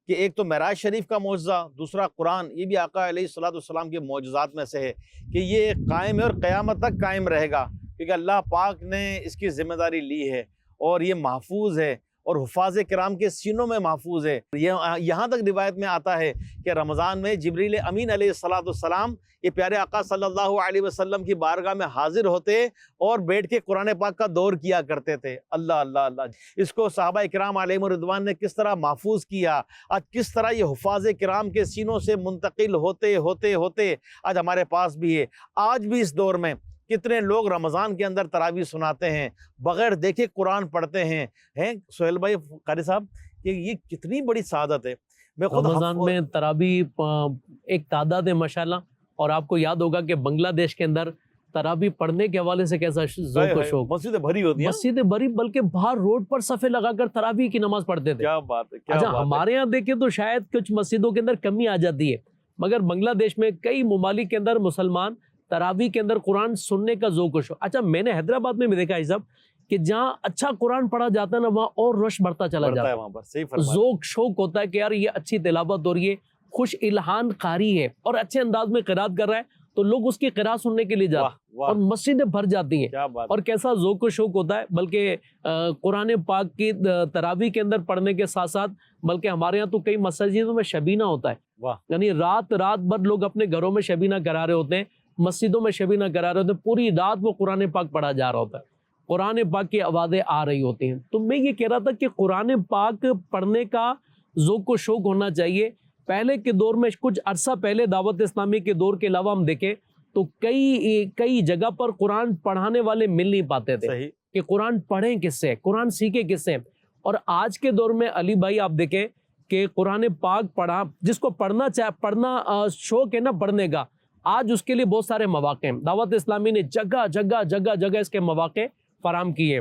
کہ ایک تو معراج شریف کا معجزہ, دوسرا قرآن. یہ بھی آقا علیہ السلام کے معجزات میں سے ہے کہ یہ قائم ہے اور قیامت تک قائم رہے گا, کیونکہ اللہ پاک نے اس کی ذمہ داری لی ہے اور یہ محفوظ ہے. اور حفاظ کرام کے سینوں میں محفوظ ہے. یہاں تک روایت میں آتا ہے کہ رمضان میں جبریل امین علیہ السلام یہ پیارے آقا صلی اللہ علیہ وسلم کی بارگاہ میں حاضر ہوتے اور بیٹھ کے قرآن پاک کا دور کیا کرتے تھے. اللہ اللہ اللہ. اس کو صحابہ کرام علیہم الرضوان نے کس طرح محفوظ کیا, آج کس طرح یہ حفاظ کرام کے سینوں سے منتقل ہوتے ہوتے ہوتے آج ہمارے پاس بھی ہے. آج بھی اس دور میں کتنے لوگ رمضان کے اندر تراویح سناتے ہیں, بغیر دیکھے قرآن پڑھتے ہیں. سہیل بھائی, قاری صاحب, کہ یہ کتنی بڑی سعادت ہے. میں خود رمضان میں تراویح ایک تعداد ہے ماشاءاللہ, اور آپ کو یاد ہوگا کہ بنگلہ دیش کے اندر تراویح پڑھنے کے حوالے سے کیسا ذوق و شوق, مسجدیں بھری ہوتی ہیں, مسجدیں بھری, بلکہ باہر روڈ پر صفے لگا کر تراویح کی نماز پڑھتے تھے. کیا بات ہے, کیا اچھا, بات ہے. ہمارے یہاں دیکھیں تو شاید کچھ مسجدوں کے اندر کمی آ جاتی ہے, مگر بنگلہ دیش میں کئی ممالک کے اندر مسلمان تراویح کے اندر قرآن سننے کا ذوق و شوق. اچھا, میں نے حیدرآباد میں بھی دیکھا ہے صاحب کہ جہاں اچھا قرآن پڑھا جاتا ہے نا, وہاں اور رش بڑھتا چلا جاتا ہے, وہاں پر صحیح فرمایا, ذوق شوق ہوتا ہے کہ یار یہ اچھی تلاوت ہو رہی ہے, خوش الہان قاری ہے اور اچھے انداز میں قرات کر رہا ہے, تو لوگ اس کی قرات سننے کے لیے جاتے ہیں اور مسجدیں بھر جاتی ہیں. اور کیسا ذوق و شوق ہوتا ہے. بلکہ قرآن پاک کی تراویح کے اندر پڑھنے کے ساتھ ساتھ بلکہ ہمارے یہاں تو کئی مساجدوں میں شبینہ ہوتا ہے, یعنی رات بھر لوگ اپنے گھروں میں شبینہ کرا رہے ہوتے ہیں, مسجدوں میں شبینہ کرا رہے ہوتے ہیں, پوری رات وہ قرآن پاک پڑھا جا رہا ہوتا ہے, قرآن پاک کی آوازیں آ رہی ہوتی ہیں. تو میں یہ کہہ رہا تھا کہ قرآن پاک پڑھنے کا ذوق و شوق ہونا چاہیے. پہلے کے دور میں, کچھ عرصہ پہلے دعوت اسلامی کے دور کے علاوہ ہم دیکھیں تو کئی جگہ پر قرآن پڑھانے والے مل نہیں پاتے تھے کہ قرآن پڑھیں کس سے, قرآن سیکھیں کس سے. اور آج کے دور میں علی بھائی آپ دیکھیں کہ قرآن پاک پڑھا, جس کو پڑھنا شوق ہے نا پڑھنے کا, آج اس کے لیے بہت سارے مواقع ہیں. دعوت اسلامی نے جگہ جگہ اس کے مواقع فراہم کیے.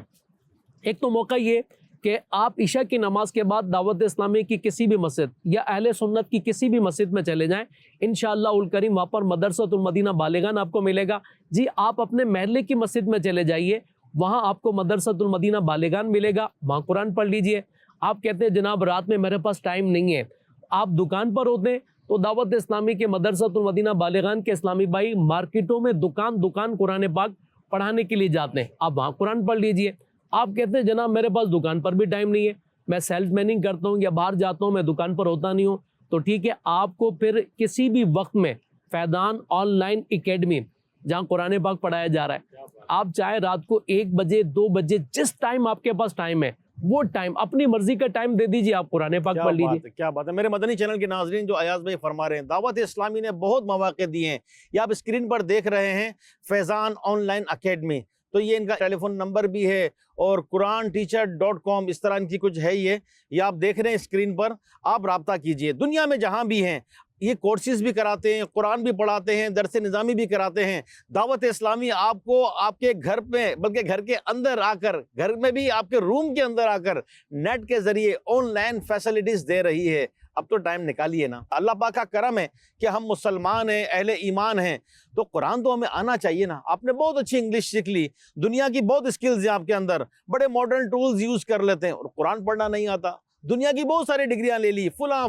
ایک تو موقع یہ کہ آپ عشاء کی نماز کے بعد دعوت اسلامی کی کسی بھی مسجد یا اہل سنت کی کسی بھی مسجد میں چلے جائیں, انشاءاللہ الکریم وہاں پر مدرسۃ المدینہ بالغان آپ کو ملے گا. جی, آپ اپنے محلے کی مسجد میں چلے جائیے, وہاں آپ کو مدرسۃ المدینہ بالغان ملے گا, وہاں قرآن پڑھ لیجئے. آپ کہتے ہیں جناب رات میں میرے پاس ٹائم نہیں ہے, آپ دکان پر ہوتے ہیں تو دعوت اسلامی کے مدرسۃ المدینہ بالغان کے اسلامی بھائی مارکیٹوں میں دکان قرآن پاک پڑھانے کے لیے جاتے ہیں, آپ وہاں قرآن پڑھ لیجئے. آپ کہتے ہیں جناب میرے پاس دکان پر بھی ٹائم نہیں ہے, میں سیلس میننگ کرتا ہوں یا باہر جاتا ہوں, میں دکان پر ہوتا نہیں ہوں, تو ٹھیک ہے, آپ کو پھر کسی بھی وقت میں فیضان آن لائن اکیڈمی جہاں قرآن پاک پڑھایا جا رہا ہے, آپ چاہے رات کو 1 بجے 2 بجے جس ٹائم آپ کے پاس ٹائم ہے وہ ٹائم, اپنی مرضی کا ٹائم دے دیجیے, آپ قرآن پاک پڑھ لیجیے. کیا بات ہے. میرے مدنی چینل کے ناظرین, جو ایاز بھائی فرما رہے ہیں, دعوت اسلامی نے بہت مواقع دیے ہیں. یہ آپ اسکرین پر دیکھ رہے ہیں فیضان آن لائن اکیڈمی, تو یہ ان کا ٹیلی فون نمبر بھی ہے, اور quranteacher.com اس طرح ان کی کچھ ہے. یہ آپ دیکھ رہے ہیں اسکرین پر, آپ رابطہ کیجئے. دنیا میں جہاں بھی ہیں یہ کورسز بھی کراتے ہیں, قرآن بھی پڑھاتے ہیں, درس نظامی بھی کراتے ہیں. دعوت اسلامی آپ کو آپ کے گھر پہ, بلکہ گھر کے اندر آ کر, گھر میں بھی آپ کے روم کے اندر آ کر نیٹ کے ذریعے آن لائن فیسلٹیز دے رہی ہے. اب تو ٹائم نکالیے نا. اللہ پاک کا کرم ہے کہ ہم مسلمان ہیں, اہل ایمان ہیں, تو قرآن تو ہمیں آنا چاہیے نا. آپ نے بہت اچھی انگلش سیکھ لی, دنیا کی بہت اسکلز ہیں آپ کے اندر, بڑے ماڈرن ٹولز یوز کر لیتے ہیں, اور قرآن پڑھنا نہیں آتا. دنیا کی بہت ساری ڈگریاں لے لی, فلاں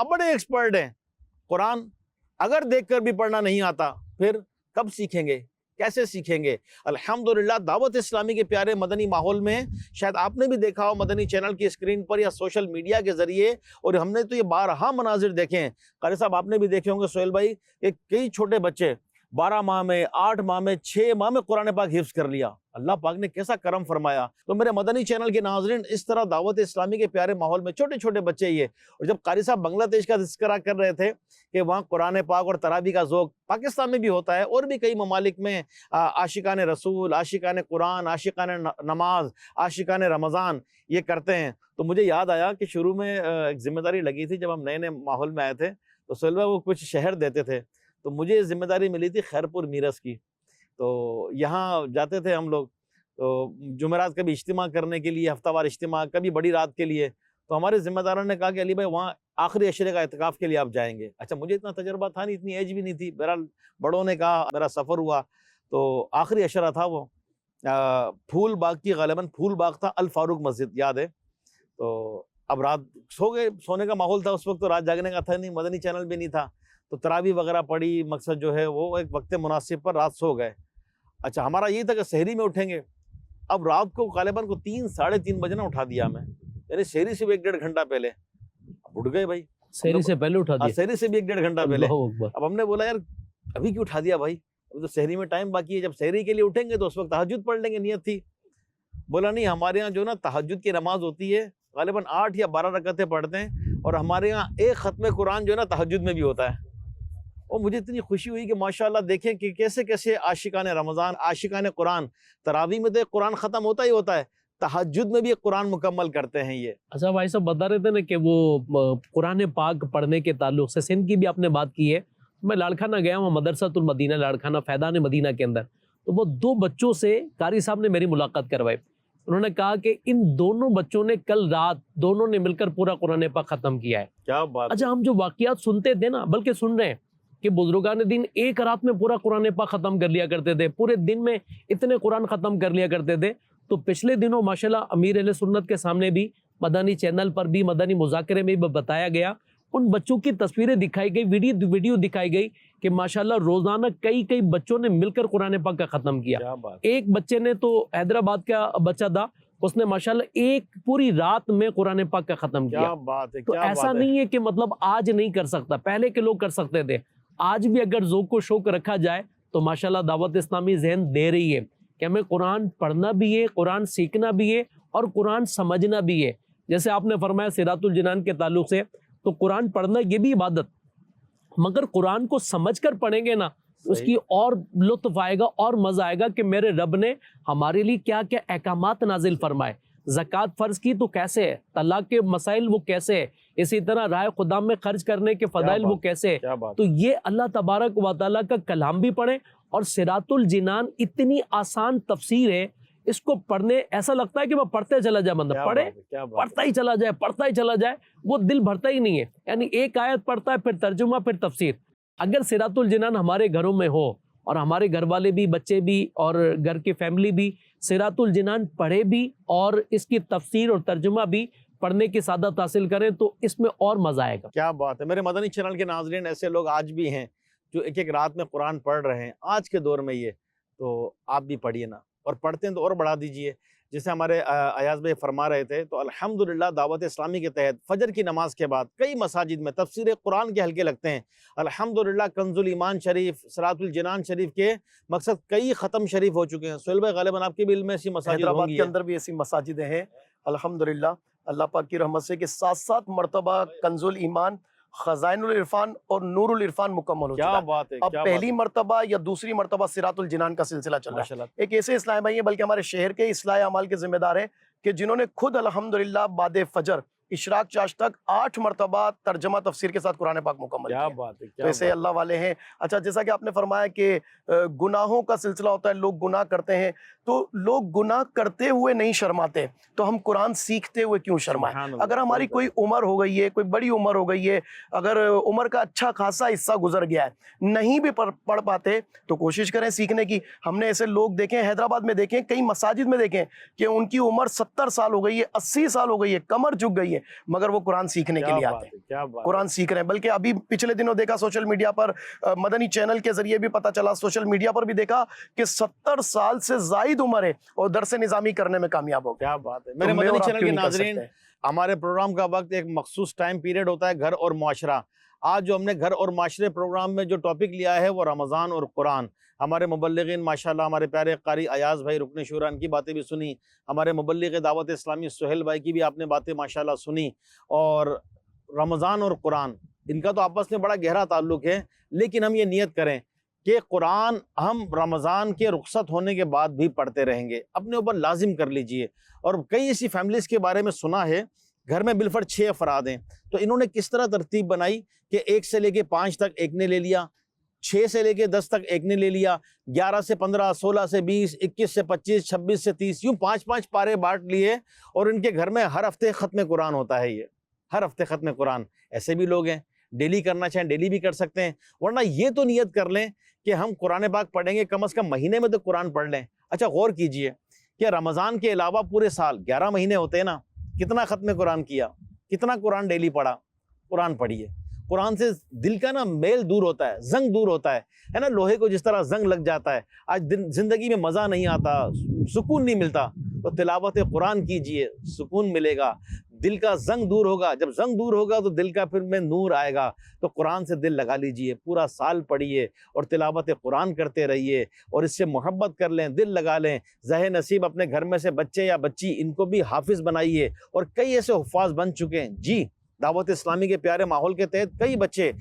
بڑے ایکسپرٹ ہیں. قرآن اگر دیکھ کر بھی پڑھنا نہیں آتا, پھر کب سیکھیں گے, کیسے سیکھیں گے؟ الحمدللہ دعوت اسلامی کے پیارے مدنی ماحول میں, شاید آپ نے بھی دیکھا ہو مدنی چینل کی اسکرین پر یا سوشل میڈیا کے ذریعے, اور ہم نے تو یہ بارہا مناظر دیکھے ہیں. قاری صاحب آپ نے بھی دیکھے ہوں گے سہیل بھائی, کہ کئی چھوٹے بچے 12 ماہ میں, 8 ماہ میں, 6 ماہ میں قرآن پاک حفظ کر لیا. اللہ پاک نے کیسا کرم فرمایا. تو میرے مدنی چینل کے ناظرین, اس طرح دعوت اسلامی کے پیارے ماحول میں چھوٹے چھوٹے بچے یہ. اور جب قاری صاحب بنگلہ دیش کا تذکرہ کر رہے تھے کہ وہاں قرآن پاک اور تراویح کا ذوق پاکستان میں بھی ہوتا ہے, اور بھی کئی ممالک میں عاشقان رسول, عاشقان قرآن, عاشقان نماز, عاشقان رمضان یہ کرتے ہیں. تو مجھے یاد آیا کہ شروع میں ایک ذمہ داری لگی تھی, جب ہم نئے ماحول میں آئے تھے تو سہیل بھائی وہ کچھ شہر دیتے تھے, تو مجھے ذمہ داری ملی تھی خیرپور میرس کی. تو یہاں جاتے تھے ہم لوگ, تو جمعرات کبھی اجتماع کرنے کے لیے, ہفتہ وار اجتماع, کبھی بڑی رات کے لیے. تو ہمارے ذمہ داروں نے کہا کہ علی بھائی وہاں آخری عشرے کا اعتکاف کے لیے آپ جائیں گے. اچھا, مجھے اتنا تجربہ تھا نہیں, اتنی ایج بھی نہیں تھی. بہرحال بڑوں نے کہا, میرا سفر ہوا, تو آخری عشرہ تھا وہ پھول باغ کی, غالباً پھول باغ تھا, الفاروق مسجد یاد ہے. تو اب رات سو گئے, سونے کا ماحول تھا اس وقت, تو رات جاگنے کا تھا نہیں, مدنی چینل بھی نہیں تھا, تو تراویح وغیرہ پڑھی. مقصد جو ہے وہ ایک وقت مناسب پر رات سو گئے. اچھا, ہمارا یہ تھا کہ سحری میں اٹھیں گے, اب رات کو غالباً کو 3 ساڑھے 3 بجے نا اٹھا دیا میں، یعنی سحری سے بھی 1-1.5 گھنٹہ پہلے اٹھ گئے بھائی، سحری سے پہلے اٹھا دیا، سحری سے بھی 1-1.5 گھنٹہ پہلے۔ اللہ اکبر۔ اب ہم نے بولا یار ابھی کیوں اٹھا دیا بھائی، ابھی تو سحری میں ٹائم باقی ہے، جب سحری کے لیے اٹھیں گے تو اس وقت تہجد پڑھ لیں گے، نیت تھی۔ بولا نہیں، ہمارے یہاں جو نا تہجد کی نماز ہوتی ہے غالباً 8 یا 12 رکعتیں پڑھتے ہیں، اور ہمارے یہاں ایک ختم قرآن جو ہے نا تہجد میں بھی ہوتا ہے۔ اور مجھے اتنی خوشی ہوئی کہ ماشاءاللہ دیکھیں کہ کیسے کیسے عاشقان رمضان، عاشقان قرآن، تراویح میں تو ایک قرآن ختم ہوتا ہی ہوتا ہے، تہجد میں بھی ایک قرآن مکمل کرتے ہیں یہ۔ اچھا بھائی صاحب بتا رہے تھے نا کہ وہ قرآن پاک پڑھنے کے تعلق سے سندھ کی بھی آپ نے بات کی ہے، میں لاڑکھانہ گیا ہوں، مدرسۃ المدینہ لاڑکھانہ فیضان مدینہ کے اندر، تو وہ 2 بچوں سے قاری صاحب نے میری ملاقات کروائی، انہوں نے کہا کہ ان دونوں بچوں نے کل رات دونوں نے مل کر پورا قرآن پاک ختم کیا ہے۔ کیا بات! اچھا ہم جو واقعات سنتے تھے نا، بلکہ سن رہے ہیں کہ بزرگان دین ایک رات میں پورا قرآن پاک ختم کر لیا کرتے تھے، پورے دن میں اتنے قرآن ختم کر لیا کرتے تھے، تو پچھلے دنوں ماشاءاللہ امیر اہل سنت کے سامنے بھی، مدنی چینل پر بھی، مدنی مذاکرے میں بھی بتایا گیا، ان بچوں کی تصویریں دکھائی گئی، ویڈیو دکھائی گئی کہ ماشاءاللہ روزانہ کئی بچوں نے مل کر قرآن پاک کا ختم کیا۔ ایک بچے نے تو حیدرآباد کا بچہ تھا، اس نے ماشاءاللہ ایک پوری رات میں قرآن پاک کا ختم کیا۔ کیا بات ہے! تو ایسا نہیں ہے کہ مطلب آج نہیں کر سکتا، پہلے کے لوگ کر سکتے تھے، آج بھی اگر ذوق و شوق رکھا جائے تو ماشاءاللہ دعوت اسلامی ذہن دے رہی ہے کہ ہمیں قرآن پڑھنا بھی ہے، قرآن سیکھنا بھی ہے، اور قرآن سمجھنا بھی ہے۔ جیسے آپ نے فرمایا صراط الجنان کے تعلق سے، تو قرآن پڑھنا یہ بھی عبادت، مگر قرآن کو سمجھ کر پڑھیں گے نا اس کی اور لطف آئے گا اور مزہ آئے گا کہ میرے رب نے ہمارے لیے کیا کیا احکامات نازل فرمائے، زکوٰۃ فرض کی تو کیسے ہے، طلاق کے مسائل وہ کیسے ہے، اسی طرح راہ خدا میں خرچ کرنے کے فضائل وہ کیسے ہے۔ تو یہ اللہ تبارک و تعالیٰ کا کلام بھی پڑھیں، اور صراط الجنان اتنی آسان تفسیر ہے، اس کو پڑھنے ایسا لگتا ہے کہ وہ پڑھتے چلا جائے، بندہ پڑھے پڑھتا ہی چلا جائے، وہ دل بھرتا ہی نہیں ہے، یعنی ایک آیت پڑھتا ہے پھر ترجمہ پھر تفسیر۔ اگر صراط الجنان ہمارے گھروں میں ہو، اور ہمارے گھر والے بھی، بچے بھی، اور گھر کی فیملی بھی صراط الجنان پڑھے بھی اور اس کی تفسیر اور ترجمہ بھی پڑھنے کی سعادت حاصل کریں، تو اس میں اور مزہ آئے گا۔ کیا بات ہے! میرے مدنی چینل کے ناظرین، ایسے لوگ آج بھی ہیں جو ایک رات میں قرآن پڑھ رہے ہیں آج کے دور میں، یہ تو آپ بھی پڑھیے نا، اور پڑھتے ہیں تو اور بڑھا دیجئے۔ جیسے ہمارے ایاز بھائی فرما رہے تھے، تو الحمدللہ دعوت اسلامی کے تحت فجر کی نماز کے بعد کئی مساجد میں تفسیر قرآن کے حلقے لگتے ہیں۔ الحمدللہ کنز الایمان شریف، صراط الجنان شریف کے مقصد کئی ختم شریف ہو چکے ہیں۔ سہیل بھائی غالباً آپ کے بھی علم میں ایسی مساجد حیدرآباد ہوں گی۔ کے اندر بھی ایسی مساجدیں ہیں الحمدللہ، اللہ پاک کی رحمت سے کہ 7 مرتبہ کنز الایمان، خزائن العرفان اور نور العرفان مکمل ہو چکا ہے۔ کیا بات ہے! اب پہلی مرتبہ یا دوسری مرتبہ صراط الجنان کا سلسلہ چل رہا ہے۔ ایک ایسے اصلاح بھائی ہیں، بلکہ ہمارے شہر کے اصلاح اعمال کے ذمہ دار ہیں، کہ جنہوں نے خود الحمدللہ بعد فجر اشراق چاش تک 8 مرتبہ ترجمہ تفسیر کے ساتھ قرآن پاک مکمل کیا۔ تو ایسے اللہ والے ہیں۔ اچھا، جیسا کہ آپ نے فرمایا کہ گناہوں کا سلسلہ ہوتا ہے، لوگ گناہ کرتے ہیں، تو لوگ گناہ کرتے ہوئے نہیں شرماتے، تو ہم قرآن سیکھتے ہوئے کیوں شرمائیں؟ اگر ہماری کوئی عمر ہو گئی ہے، کوئی بڑی عمر ہو گئی ہے، اگر عمر کا اچھا خاصا حصہ گزر گیا ہے، نہیں بھی پڑھ پاتے، تو کوشش کریں سیکھنے کی۔ ہم نے ایسے لوگ دیکھیں، حیدرآباد میں دیکھیں، کئی مساجد میں دیکھیں کہ ان کی عمر 70 سال ہو گئی ہے، 80 سال ہو گئی ہے، کمر جھک گئی ہے، مگر وہ قرآن سیکھنے کے لیے آتے ہیں، قرآن سیکھ رہے ہیں۔ بلکہ ابھی پچھلے دنوں دیکھا سوشل میڈیا پر، مدنی چینل کے ذریعے بھی پتا چلا، سوشل میڈیا پر بھی دیکھا کہ 70 سال سے زائد عمر ہے اور درس نظامی کرنے میں کامیاب ہو گیا۔ کیا بات ہے! میرے مدنی چینل کے ناظرین، ہمارے پروگرام کا وقت ایک مخصوص ٹائم پیریڈ ہوتا ہے، گھر اور معاشرہ۔ آج جو ہم نے گھر اور معاشرے پروگرام میں جو ٹاپک لیا ہے وہ رمضان اور قرآن۔ ہمارے مبلغین ماشاءاللہ، ہمارے پیارے قاری ایاز بھائی رکن شورا، ان کی باتیں بھی سنی، ہمارے مبلغ دعوت اسلامی سہیل بھائی کی بھی آپ نے باتیں ماشاءاللہ سنی۔ اور رمضان اور قرآن، ان کا تو آپس میں بڑا گہرا تعلق ہے، لیکن ہم یہ نیت کریں کہ قرآن ہم رمضان کے رخصت ہونے کے بعد بھی پڑھتے رہیں گے، اپنے اوپر لازم کر لیجئے۔ اور کئی ایسی فیملیز کے بارے میں سنا ہے، گھر میں بالفرد 6 افراد ہیں، تو انہوں نے کس طرح ترتیب بنائی کہ 1 سے لے کے 5 تک ایک نے لے لیا، 6 سے لے کے 10 تک ایک نے لے لیا، 11 سے 15، 16 سے 20، 21 سے 25، 26 سے 30، یوں 5 پارے بانٹ لیے، اور ان کے گھر میں ہر ہفتے ختم قرآن ہوتا ہے۔ یہ ہر ہفتے ختم قرآن، ایسے بھی لوگ ہیں، ڈیلی کرنا چاہیں ڈیلی بھی کر سکتے ہیں، ورنہ یہ تو نیت کر لیں کہ ہم قرآن پاک پڑھیں گے، کم از کم مہینے میں تو قرآن پڑھ لیں۔ اچھا غور کیجئے کہ رمضان کے علاوہ پورے سال 11 مہینے ہوتے ہیں نا، کتنا ختم قرآن کیا، کتنا قرآن ڈیلی پڑھا؟ قرآن پڑھیے۔ قرآن سے دل کا نا میل دور ہوتا ہے، زنگ دور ہوتا ہے نا، لوہے کو جس طرح زنگ لگ جاتا ہے، آج زندگی میں مزہ نہیں آتا، سکون نہیں ملتا، تو تلاوت قرآن کیجئے، سکون ملے گا، دل کا زنگ دور ہوگا. جب زنگ دور ہوگا تو دل کا پھر میں نور آئے گا. تو قرآن سے دل لگا لیجئے، پورا سال پڑھیے اور تلاوت قرآن کرتے رہیے اور اس سے محبت کر لیں، دل لگا لیں. ذہ نصیب اپنے گھر میں سے بچے یا بچی ان کو بھی حافظ بنائیے، اور کئی ایسے حفاظ بن چکے ہیں. جی دعوت اسلامی کے پیارے ماحول کے تحت کئی بچے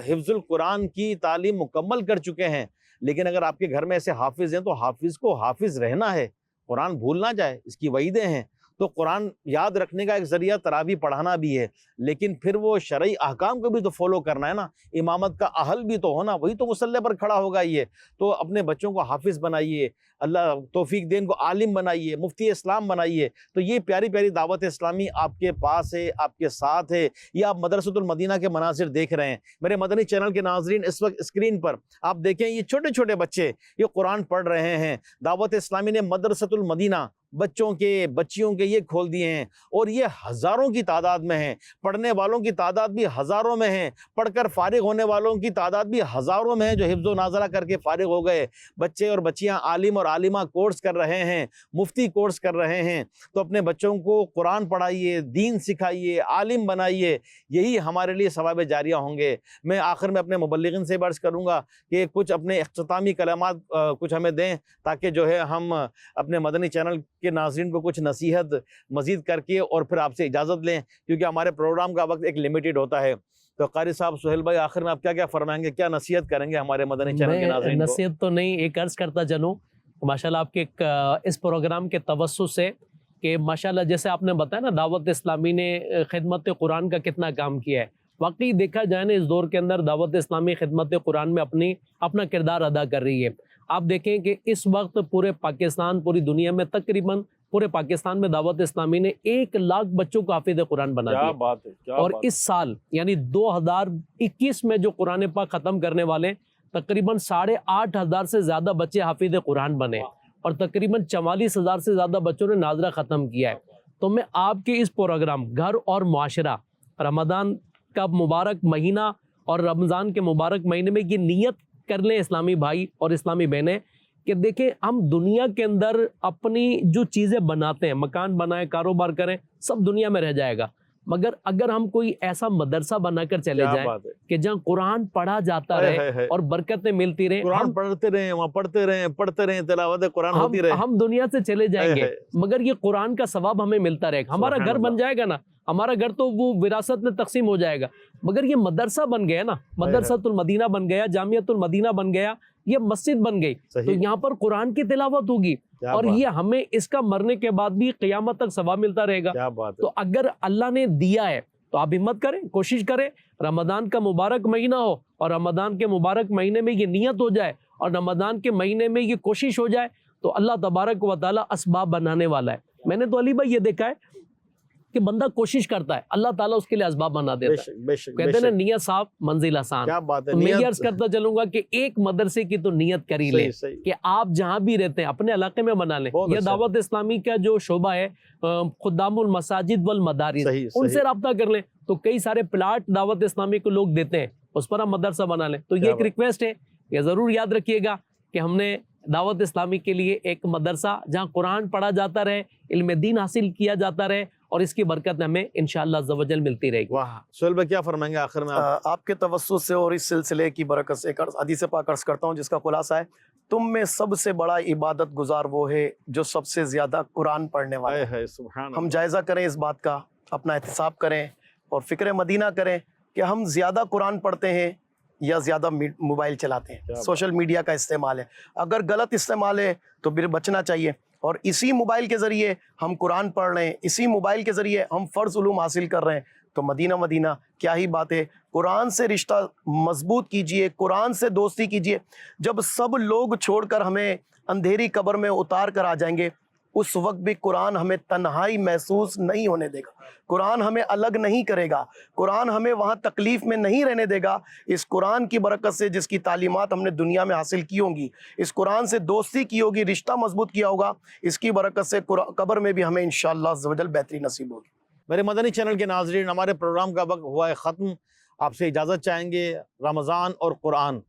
حفظ القرآن کی تعلیم مکمل کر چکے ہیں. لیکن اگر آپ کے گھر میں ایسے حافظ ہیں تو حافظ کو حافظ رہنا ہے، قرآن بھول نہ جائے، اس کی وعیدیں ہیں. تو قرآن یاد رکھنے کا ایک ذریعہ تراویح پڑھانا بھی ہے، لیکن پھر وہ شرعی احکام کو بھی تو فالو کرنا ہے نا. امامت کا اہل بھی تو ہونا، وہی تو مصلی پر کھڑا ہوگا. یہ تو اپنے بچوں کو حافظ بنائیے، اللہ توفیق دے ان کو عالم بنائیے، مفتی اسلام بنائیے. تو یہ پیاری پیاری دعوت اسلامی آپ کے پاس ہے، آپ کے ساتھ ہے. یہ آپ مدرسۃ المدینہ کے مناظر دیکھ رہے ہیں. میرے مدنی چینل کے ناظرین، اس وقت اسکرین پر آپ دیکھیں یہ چھوٹے چھوٹے بچے یہ قرآن پڑھ رہے ہیں. دعوت اسلامی نے مدرسۃ المدینہ بچوں کے بچیوں کے یہ کھول دیے ہیں، اور یہ ہزاروں کی تعداد میں ہیں. پڑھنے والوں کی تعداد بھی ہزاروں میں ہیں، پڑھ کر فارغ ہونے والوں کی تعداد بھی ہزاروں میں ہیں جو حفظ و ناظرہ کر کے فارغ ہو گئے. بچے اور بچیاں عالم اور عالمہ کورس کر رہے ہیں، مفتی کورس کر رہے ہیں. تو اپنے بچوں کو قرآن پڑھائیے، دین سکھائیے، عالم بنائیے. یہی ہمارے لیے ثواب جاریہ ہوں گے. میں آخر میں اپنے مبلغین سے عرض کروں گا کہ کچھ اپنے اختتامی کلمات کچھ ہمیں دیں، تاکہ جو ہے ہم اپنے مدنی چینل کے ناظرین کو کچھ نصیحت مزید کر کے اور پھر آپ سے اجازت لیں، کیونکہ ہمارے پروگرام کا وقت ایک لمیٹڈ ہوتا ہے. تو قاری صاحب، سہیل بھائی، آخر میں آپ کیا فرمائیں گے، کیا نصیحت کریں گے ہمارے مدنی چینل کے ناظرین کو؟ نصیحت تو نہیں، ایک عرض کرتا چلوں ماشاءاللہ آپ کے اس پروگرام کے توسط سے کہ ماشاءاللہ جیسے آپ نے بتایا نا دعوت اسلامی نے خدمت قرآن کا کتنا کام کیا ہے. واقعی دیکھا جائے نا اس دور کے اندر دعوت اسلامی خدمت قرآن میں اپنا کردار ادا کر رہی ہے. آپ دیکھیں کہ اس وقت پورے پاکستان، پوری دنیا میں تقریباً پورے پاکستان میں دعوت اسلامی نے 1 لاکھ بچوں کو حافظ قرآن بنا دیا. کیا بات ہے. اور اس سال یعنی 2021 میں جو قرآن پاک ختم کرنے والے تقریباً 8,500 سے زیادہ بچے حافظ قرآن بنے، اور تقریباً 44,000 سے زیادہ بچوں نے ناظرہ ختم کیا ہے. تو میں آپ کے اس پروگرام گھر اور معاشرہ، رمضان کا مبارک مہینہ اور رمضان کے مبارک مہینے میں یہ نیت کر لیں اسلامی بھائی اور اسلامی بہنیں کہ دیکھیں ہم دنیا کے اندر اپنی جو چیزیں بناتے ہیں، مکان بنائیں، کاروبار کریں، سب دنیا میں رہ جائے گا، مگر اگر ہم کوئی ایسا مدرسہ بنا کر چلے جائیں کہ جہاں قرآن پڑھا جاتا رہے اور برکتیں ملتی رہیں، قرآن پڑھتے رہیں، وہاں پڑھتے رہیں، تلاوت قرآن ہوتی رہے، ہم دنیا سے چلے جائیں گے مگر یہ قرآن کا ثواب ہمیں ملتا رہے گا. ہمارا گھر بن جائے گا نا، ہمارا گھر تو وہ وراثت میں تقسیم ہو جائے گا، مگر یہ مدرسہ بن گیا نا، مدرسۃ المدینہ بن گیا، جامعۃ المدینہ بن گیا، یہ مسجد بن گئی. تو یہاں پر قرآن کی تلاوت ہوگی اور یہ ہمیں اس کا مرنے کے بعد بھی قیامت تک ثواب ملتا رہے گا. تو اگر اللہ نے دیا ہے تو آپ ہمت کریں، کوشش کریں. رمضان کا مبارک مہینہ ہو اور رمضان کے مبارک مہینے میں یہ نیت ہو جائے اور رمضان کے مہینے میں یہ کوشش ہو جائے تو اللہ تبارک و تعالیٰ اسباب بنانے والا ہے. میں نے تو علی بھائی یہ دیکھا ہے کہ بندہ کوشش کرتا ہے، اللہ تعالیٰ اس کے لیے اسباب بنا دیتا ہے. کہتے ہیں نا نیت صاف منزل آسان. میں یہ عرض کرتا چلوں گا کہ ایک مدرسے کی تو نیت کر ہی لیں کہ آپ جہاں بھی رہتے ہیں اپنے علاقے میں بنا لیں. یہ دعوت اسلامی کا جو شعبہ ہے خدام المساجد والمدارس، ان سے رابطہ کر لیں تو کئی سارے پلاٹ دعوت اسلامی کو لوگ دیتے ہیں، اس پر ہم مدرسہ بنا لیں. تو یہ ایک ریکویسٹ ہے، یہ ضرور یاد رکھیے گا کہ ہم نے دعوت اسلامی کے لیے ایک مدرسہ جہاں قرآن پڑھا جاتا رہے، علم دین حاصل کیا جاتا رہے اور اس کی برکت ہمیں انشاءاللہ عز و جل ملتی رہے گی. واہ سہیل بھائی کیا فرمائیں گے آخر میں؟ آپ کے توسط سے اور اس سلسلے کی برکت سے ایک حدیث پاک عرض کرتا ہوں جس کا خلاصہ ہے، تم میں سب سے بڑا عبادت گزار وہ ہے جو سب سے زیادہ قرآن پڑھنے والا ہے. ہم جائزہ کریں اس بات کا، اپنا احتساب کریں اور فکر مدینہ کریں کہ ہم زیادہ قرآن پڑھتے ہیں یا زیادہ موبائل چلاتے ہیں، سوشل میڈیا کا استعمال ہے. اگر غلط استعمال ہے تو پھر بچنا چاہیے. اور اسی موبائل کے ذریعے ہم قرآن پڑھ رہے ہیں، اسی موبائل کے ذریعے ہم فرض علوم حاصل کر رہے ہیں، تو مدینہ کیا ہی بات ہے. قرآن سے رشتہ مضبوط کیجئے، قرآن سے دوستی کیجئے. جب سب لوگ چھوڑ کر ہمیں اندھیری قبر میں اتار کر آ جائیں گے، اس وقت بھی قرآن ہمیں تنہائی محسوس نہیں ہونے دے گا، قرآن ہمیں الگ نہیں کرے گا، قرآن ہمیں وہاں تکلیف میں نہیں رہنے دے گا. اس قرآن کی برکت سے جس کی تعلیمات ہم نے دنیا میں حاصل کی ہوں گی، اس قرآن سے دوستی کی ہوگی، رشتہ مضبوط کیا ہوگا، اس کی برکت سے قبر میں بھی ہمیں انشاءاللہ عز و جل بہتری نصیب ہوگی. میرے مدنی چینل کے ناظرین، ہمارے پروگرام کا وقت ہوا ہے ختم. آپ سے اجازت چاہیں گے. رمضان اور قرآن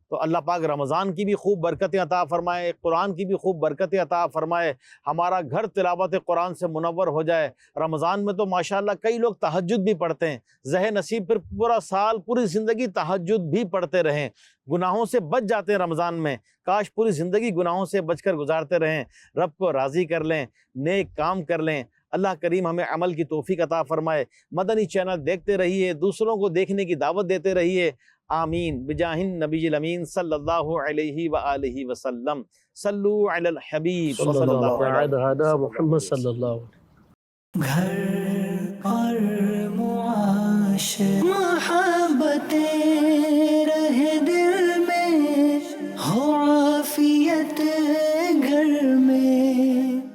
تو اللہ پاک رمضان کی بھی خوب برکتیں عطا فرمائے، قرآن کی بھی خوب برکتیں عطا فرمائے، ہمارا گھر تلاوت قرآن سے منور ہو جائے۔ رمضان میں تو ماشاءاللہ کئی لوگ تہجد بھی پڑھتے ہیں، زہ نصیب پھر پورا سال پوری زندگی تہجد بھی پڑھتے رہیں، گناہوں سے بچ جاتے ہیں رمضان میں، کاش پوری زندگی گناہوں سے بچ کر گزارتے رہیں، رب کو راضی کر لیں، نیک کام کر لیں۔ اللہ کریم ہمیں عمل کی توفیق عطا فرمائے۔ مدنی چینل دیکھتے رہیے، دوسروں کو دیکھنے کی دعوت دیتے رہیے۔ آمین بجاہ النبی الامین صلی اللہ علیہ وآلہ وسلم۔ صلو علی الحبیب صلی اللہ علیہ وسلم۔ محمد صلی اللہ علیہ وسلم۔ گھر اور معاشرہ محبتیں